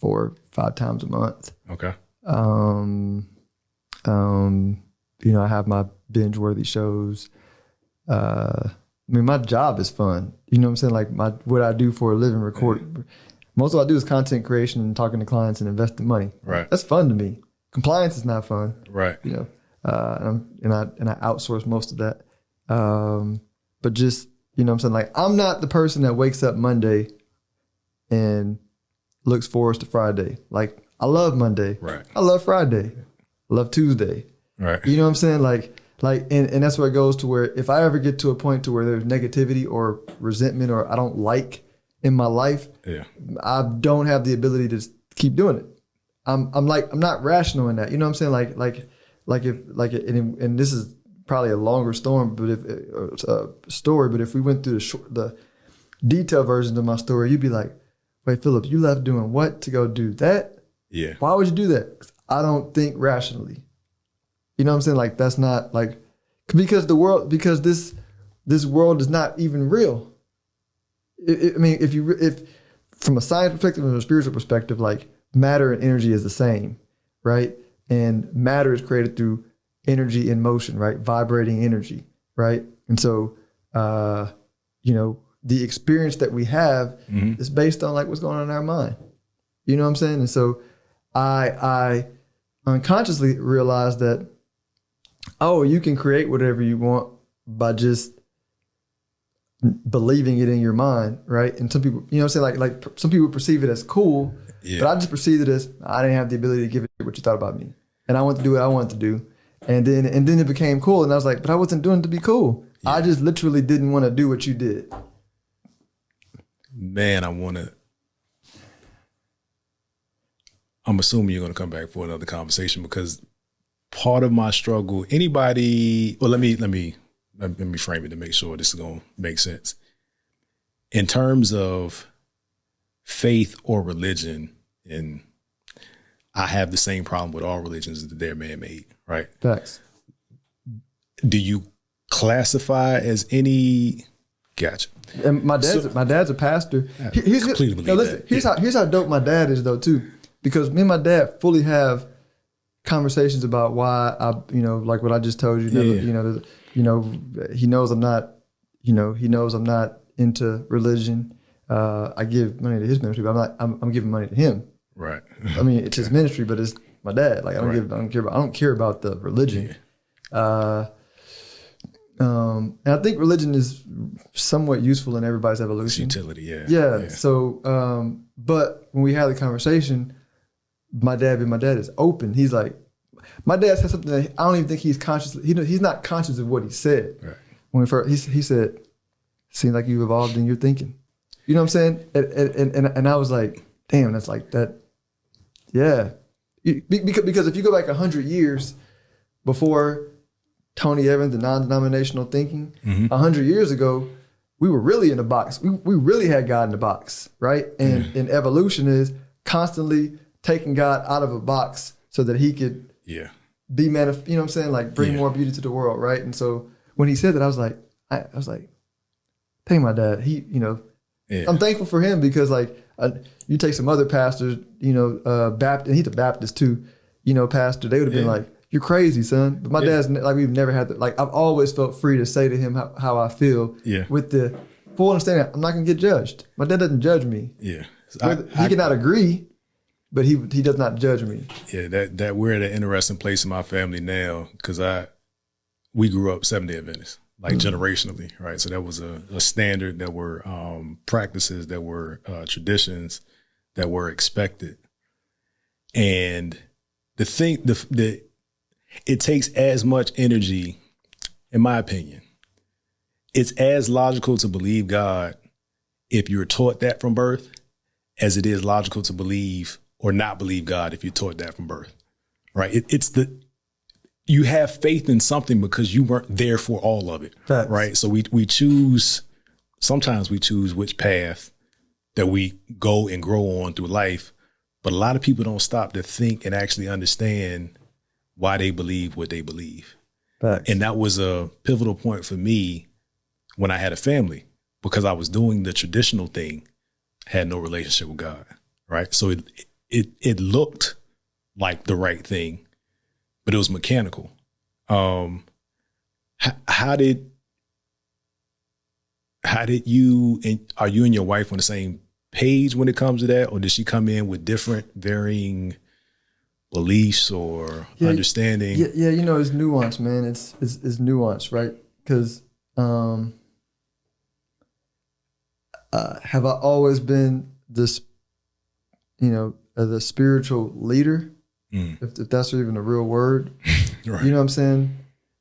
4 or 5 times a month. Okay. You know, I have my binge worthy shows. I mean, my job is fun. You know what I'm saying? Like, what I do for a living, record. Most of what I do is content creation and talking to clients and investing money. Right. That's fun to me. Compliance is not fun. Right. You know, and I outsource most of that. But just, you know what I'm saying? Like, I'm not the person that wakes up Monday and looks forward to Friday. Like, I love Monday. Right. I love Friday. I love Tuesday. Right. You know what I'm saying? Like, and that's where it goes to where if I ever get to a point to where there's negativity or resentment or I don't like in my life, I don't have the ability to keep doing it. I'm not rational in that. You know what I'm saying? And this is probably a longer storm, but if we went through the detailed version of my story, you'd be like, wait, Phillip, you left doing what to go do that? Yeah. Why would you do that? 'Cause I don't think rationally. You know what I'm saying? Like, that's not like, because this world is not even real. I mean, if from a science perspective and a spiritual perspective, like, matter and energy is the same, right? And matter is created through energy in motion, right? Vibrating energy, right? And so, you know, the experience that we have is based on, like, what's going on in our mind. You know what I'm saying? And so I unconsciously realized that, oh, you can create whatever you want by just believing it in your mind, right? And some people, you know what I'm saying? Like some people perceive it as cool, but I just perceived it as I didn't have the ability to give it what you thought about me. And I wanted to do what I wanted to do. And then it became cool. And I was like, but I wasn't doing it to be cool. Yeah. I just literally didn't want to do what you did. Man, I'm assuming you're going to come back for another conversation, because part of my struggle, let me frame it to make sure this is going to make sense. In terms of faith or religion, and I have the same problem with all religions, that they're man-made, right? Facts. do you classify as any? Gotcha. And my dad's a pastor. Completely believe that. Here's how dope my dad is though too, because me and my dad fully have conversations about why I, like what I just told you. He knows I'm not, into religion. I give money to his ministry, but I'm giving money to him. Right. I mean, it's his ministry, but it's my dad. Like I don't care about the religion. Yeah. And I think religion is somewhat useful in everybody's evolution. It's utility, yeah. Yeah. So, but when we had the conversation, my dad is open. He's like, my dad said something that I don't even think he's conscious. He's not conscious of what he said. Right. When we first, he said, "Seems like you've evolved in your thinking." You know what I'm saying? And I was like, "Damn, that's like that." Yeah. Because if you go back 100 years before Tony Evans and non-denominational thinking, 100 years ago, we were really in a box. We really had God in the box, right? And evolution is constantly taking God out of a box so that he could be you know what I'm saying? Like bring more beauty to the world, right? And so when he said that, I was like, thank my dad. I'm thankful for him because like you take some other pastors, Baptist, and he's a Baptist too, pastor, they would have been like, you're crazy, son. But my dad's like, we've never had to, like, I've always felt free to say to him how I feel with the full understanding I'm not going to get judged. My dad doesn't judge me. Yeah. He cannot agree, but he does not judge me. Yeah, that we're at an interesting place in my family now because we grew up Seventh-day Adventist, like generationally, right? So that was a standard. That were practices, that were traditions that were expected. And the thing, it takes as much energy, in my opinion. It's as logical to believe God if you're taught that from birth as it is logical to believe or not believe God if you're taught that from birth, right? You have faith in something because you weren't there for all of it, right? So sometimes we choose which path that we go and grow on through life, but a lot of people don't stop to think and actually understand why they believe what they believe. Facts. And that was a pivotal point for me when I had a family, because I was doing the traditional thing, had no relationship with God, right? So it looked like the right thing, but it was mechanical. How did you, and are you and your wife on the same page when it comes to that? Or did she come in with different varying beliefs or understanding? Yeah, it's nuance, man. It's nuance, right? Because have I always been this, the spiritual leader? If that's even a real word, right. You know what I'm saying?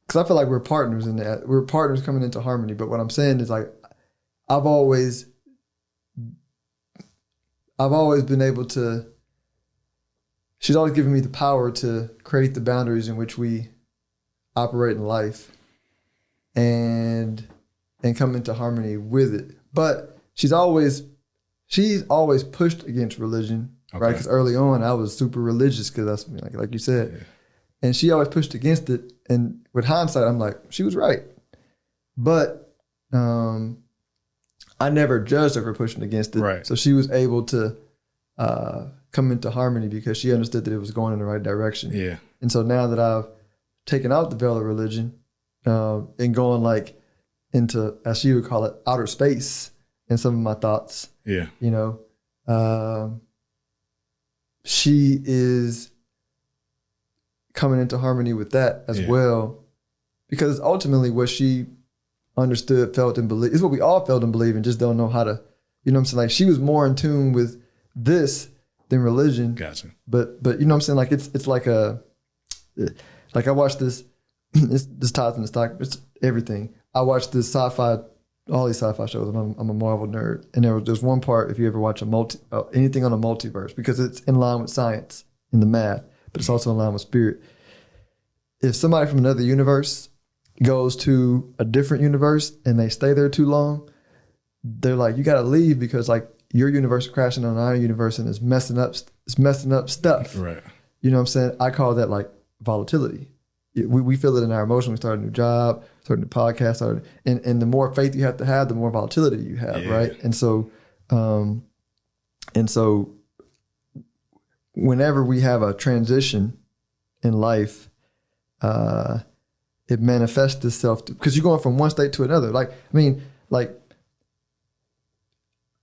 Because I feel like we're partners in that. We're partners coming into harmony. But what I'm saying is like, I've always been able to. She's always given me the power to create the boundaries in which we operate in life, and come into harmony with it. But she's always pushed against religion, right? Because early on I was super religious because that's like you said, and she always pushed against it. And with hindsight, I'm like, she was right. But I never judged her for pushing against it. Right. So she was able to come into harmony because she understood that it was going in the right direction. Yeah. And so now that I've taken out the veil of religion and going like into, as she would call it, outer space in some of my thoughts. Yeah. She is coming into harmony with that as well, because ultimately what she understood, felt, and believed is what we all felt and believe and just don't know how to, you know what I'm saying? Like she was more in tune with this than religion. Gotcha. But you know what I'm saying? Like it's like I watched this, this ties in the stock, it's everything. I watched this sci-fi, all these sci-fi shows, and I'm a Marvel nerd. And there's one part, if you ever watch anything on a multiverse, because it's in line with science in the math, but it's also in line with spirit. If somebody from another universe goes to a different universe and they stay there too long, they're like, you got to leave because like your universe is crashing on our universe and it's messing up stuff. Right. You know what I'm saying? I call that like volatility. we feel it in our emotions. We start a new job, start a new podcast, and the more faith you have to have, the more volatility you have, right? And so whenever we have a transition in life, it manifests itself because you're going from one state to another.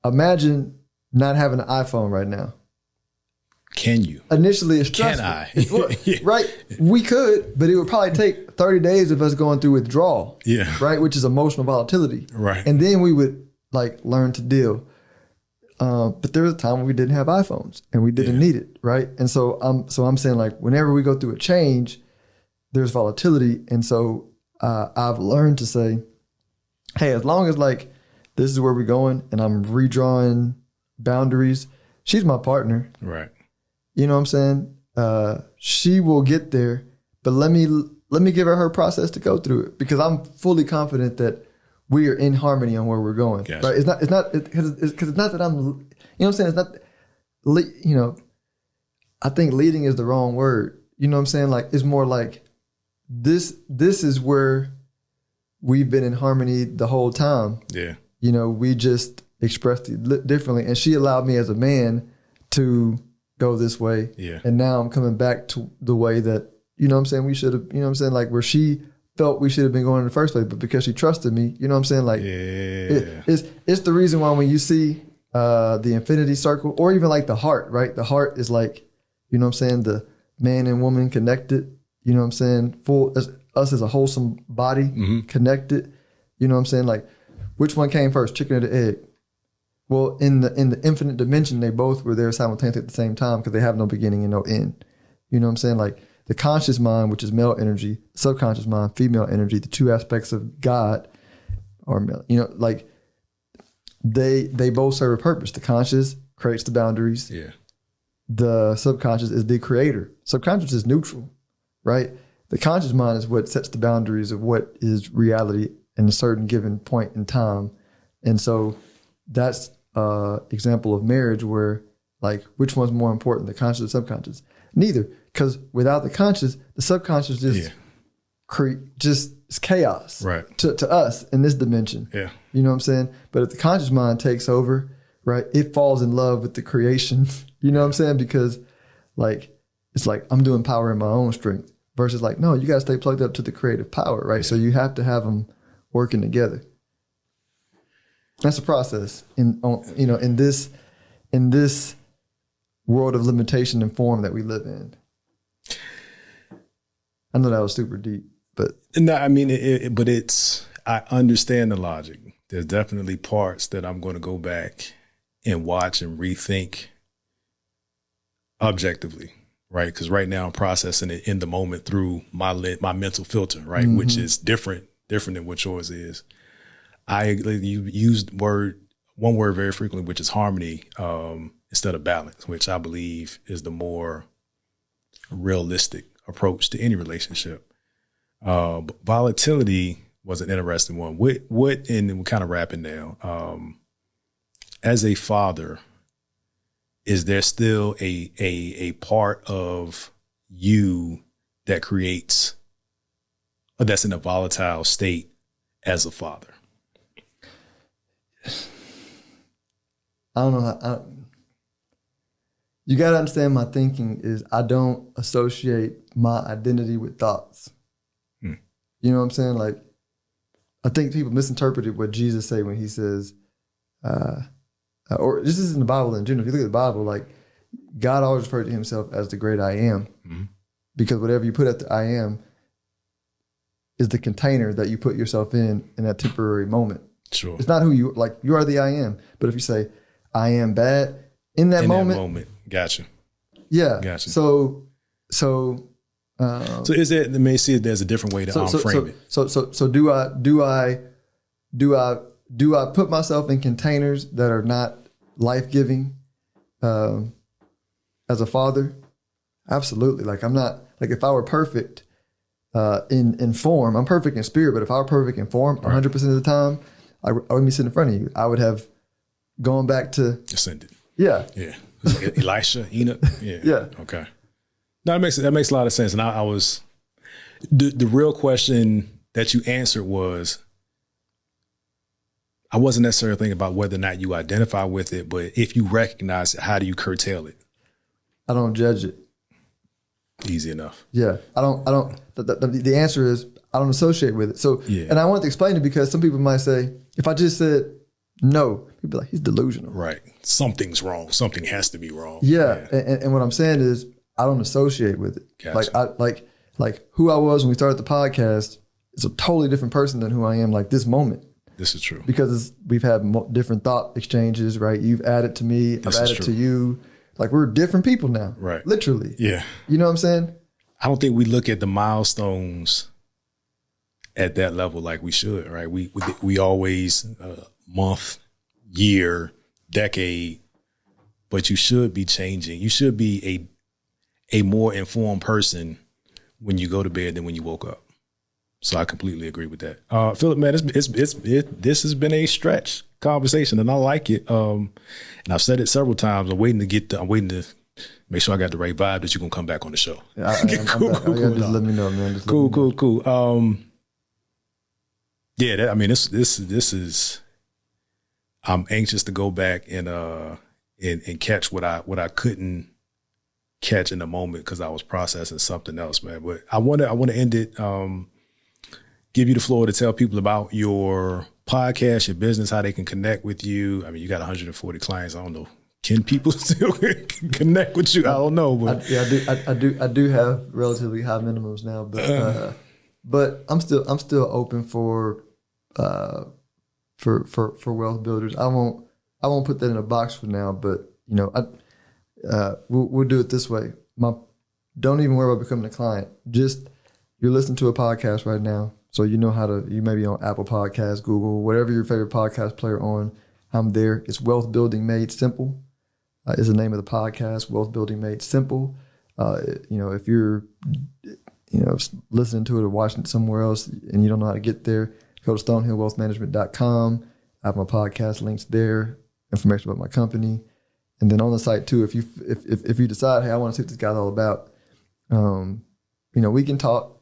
Imagine not having an iPhone right now. Can you? Initially, it's stressful. Can I? Right. We could, but it would probably take 30 days of us going through withdrawal. Yeah. Right. Which is emotional volatility. Right. And then we would learn to deal. But there was a time when we didn't have iPhones and we didn't need it. Right. And so I'm saying whenever we go through a change, there's volatility. And so I've learned to say, hey, as long as this is where we're going and I'm redrawing boundaries, she's my partner. Right. You know what I'm saying? She will get there, but let me give her process to go through it because I'm fully confident that we are in harmony on where we're going. Gotcha. Right? It's not because it's not that I'm. You know what I'm saying? It's not. I think leading is the wrong word. You know what I'm saying? It's more like this. This is where we've been in harmony the whole time. Yeah. We just expressed it differently, and she allowed me as a man to go this way. Yeah. And now I'm coming back to the way that, you know what I'm saying, we should have, you know what I'm saying, where she felt we should have been going in the first place, but because she trusted me, you know what I'm saying? It's the reason why when you see the infinity circle or even the heart, right? The heart is you know what I'm saying, the man and woman connected, you know what I'm saying, full as us as a wholesome body connected, you know what I'm saying? Which one came first, chicken or the egg? Well, in the infinite dimension, they both were there simultaneously at the same time because they have no beginning and no end. You know what I'm saying? The conscious mind, which is male energy, subconscious mind, female energy, the two aspects of God are male. They both serve a purpose. The conscious creates the boundaries. Yeah. The subconscious is the creator. Subconscious is neutral, right? The conscious mind is what sets the boundaries of what is reality in a certain given point in time. And so that's example of marriage where which one's more important, the conscious or subconscious? Neither, because without the conscious, the subconscious just it's chaos, right? To us in this dimension, yeah. You know what I'm saying? But if the conscious mind takes over, right, it falls in love with the creation. You know what I'm saying? Because it's I'm doing power in my own strength versus no, you got to stay plugged up to the creative power, right? Yeah. So you have to have them working together. That's a process in this world of limitation and form that we live in. I know that was super deep, but no, I mean, I understand the logic. There's definitely parts that I'm going to go back and watch and rethink objectively, right? Because right now I'm processing it in the moment through my mental filter, right? Mm-hmm. Which is different than what yours is. You used one word very frequently, which is harmony, instead of balance, which I believe is the more realistic approach to any relationship. Volatility was an interesting one. And we're kind of wrapping now. As a father, is there still a part of you that creates, or that's in a volatile state as a father? I don't know. You got to understand my thinking is I don't associate my identity with thoughts. You know what I'm saying? I think people misinterpreted what Jesus said when he says, or this is in the Bible in general. If you look at the Bible, God always referred to himself as the great I am, because whatever you put at the I am is the container that you put yourself in that temporary moment. Sure. It's not who you you are the I am. But if you say I am bad in that moment. Gotcha. Yeah. Gotcha. So is there, let me see if there's a different way to frame it. So do I put myself in containers that are not life-giving as a father? Absolutely. I'm not, if I were perfect in form, I'm perfect in spirit, but if I were perfect in form 100% of the time, I wouldn't be sitting in front of you. I would have gone back to ascended. Yeah. Yeah. Elisha, Enoch. Yeah. Yeah. Okay. No, that makes a lot of sense. And I was, The real question that you answered was, I wasn't necessarily thinking about whether or not you identify with it, but if you recognize it, how do you curtail it? I don't judge it. Easy enough. Yeah. The answer is I don't associate with it. So, and I want to explain it because some people might say, if I just said no, people be like, he's delusional. Right. Something's wrong. Something has to be wrong. Yeah. And what I'm saying is I don't associate with it. Gotcha. Like who I was when we started the podcast is a totally different person than who I am like this moment. This is true. Because we've had different thought exchanges, right? You've added to me, I've added to you. Like we're different people now. Right. Literally. Yeah. You know what I'm saying? I don't think we look at the milestones at that level like we should, right? We always month, year, decade, but you should be changing. You should be a more informed person when you go to bed than when you woke up. So I completely agree with that. Phillip, man, this has been a stretch conversation, and I like it. And I've said it several times. I'm waiting to make sure I got the right vibe that you're gonna come back on the show. Cool. Just let me know, man. Cool. Yeah, this is. I'm anxious to go back and catch what I couldn't catch in the moment because I was processing something else, man. But I want to end it. Give you the floor to tell people about your podcast, your business, how they can connect with you. I mean, you got 140 clients. I don't know. Can people still connect with you? I don't know. But I do have relatively high minimums now, but I'm still open for wealth builders. I won't put that in a box for now, but you know, we'll do it this way. Don't even worry about becoming a client. Just you're listening to a podcast right now. So you know you may be on Apple Podcasts, Google, whatever your favorite podcast player on. I'm there. It's Wealth Building Made Simple is the name of the podcast, Wealth Building Made Simple. If you're, listening to it or watching it somewhere else and you don't know how to get there, go to stonehillwealthmanagement.com. I have my podcast links there, information about my company. And then on the site too, if you decide, hey, I want to see what this guy's all about, we can talk.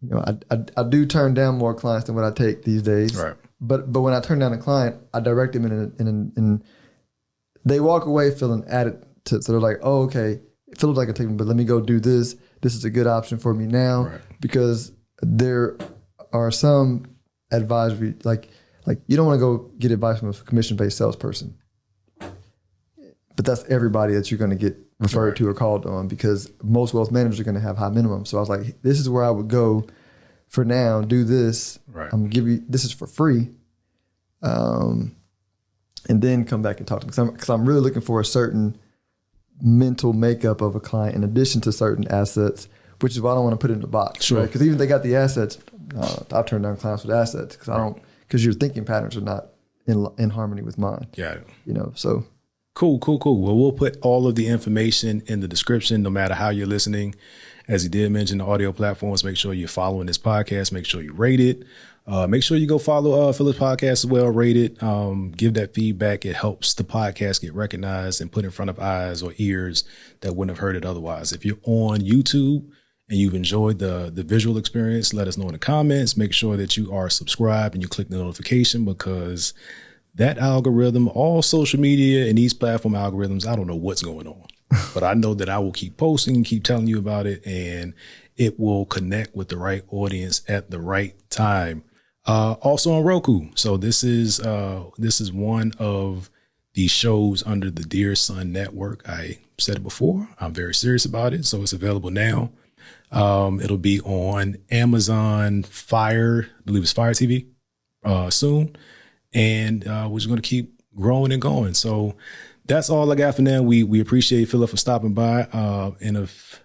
I do turn down more clients than what I take these days. Right. But when I turn down a client, I direct them in they walk away feeling added to. So they're like, oh, okay, it feels like I take them, but let me go do this. This is a good option for me now. Right. Because there are some advisory, like you don't want to go get advice from a commission-based salesperson. But that's everybody that you're going to get referred to or called on because most wealth managers are going to have high minimums. So I was like, this is where I would go for now, do this. Right. I'm going to give you, this is for free. And then come back and talk to me. Because I'm really looking for a certain mental makeup of a client in addition to certain assets, which is why I don't want to put it in the box. Sure. Because even if they got the assets, I'll turn down clients with assets because your thinking patterns are not in harmony with mine. Yeah. So. Cool. Well, we'll put all of the information in the description, no matter how you're listening. As he did mention, the audio platforms, make sure you're following this podcast. Make sure you rate it. Make sure you go follow Phillip's podcast as well, rate it. Give that feedback. It helps the podcast get recognized and put in front of eyes or ears that wouldn't have heard it otherwise. If you're on YouTube and you've enjoyed the visual experience, let us know in the comments. Make sure that you are subscribed and you click the notification because that algorithm, all social media and these platform algorithms, I don't know what's going on, but I know that I will keep posting and keep telling you about it and it will connect with the right audience at the right time. Also on Roku. So this is one of the shows under the Dear Son Network. I said it before. I'm very serious about it. So it's available now. It'll be on Amazon Fire, I believe it's Fire TV, soon. And we're just going to keep growing and going. So that's all I got for now. We appreciate Phillip for stopping by. And if,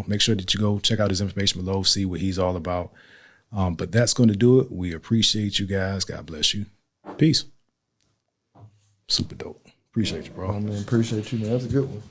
make sure that you go check out his information below, see what he's all about. But that's going to do it. We appreciate you guys. God bless you. Peace. Super dope. Appreciate you, bro. Man, appreciate you, man. That's a good one.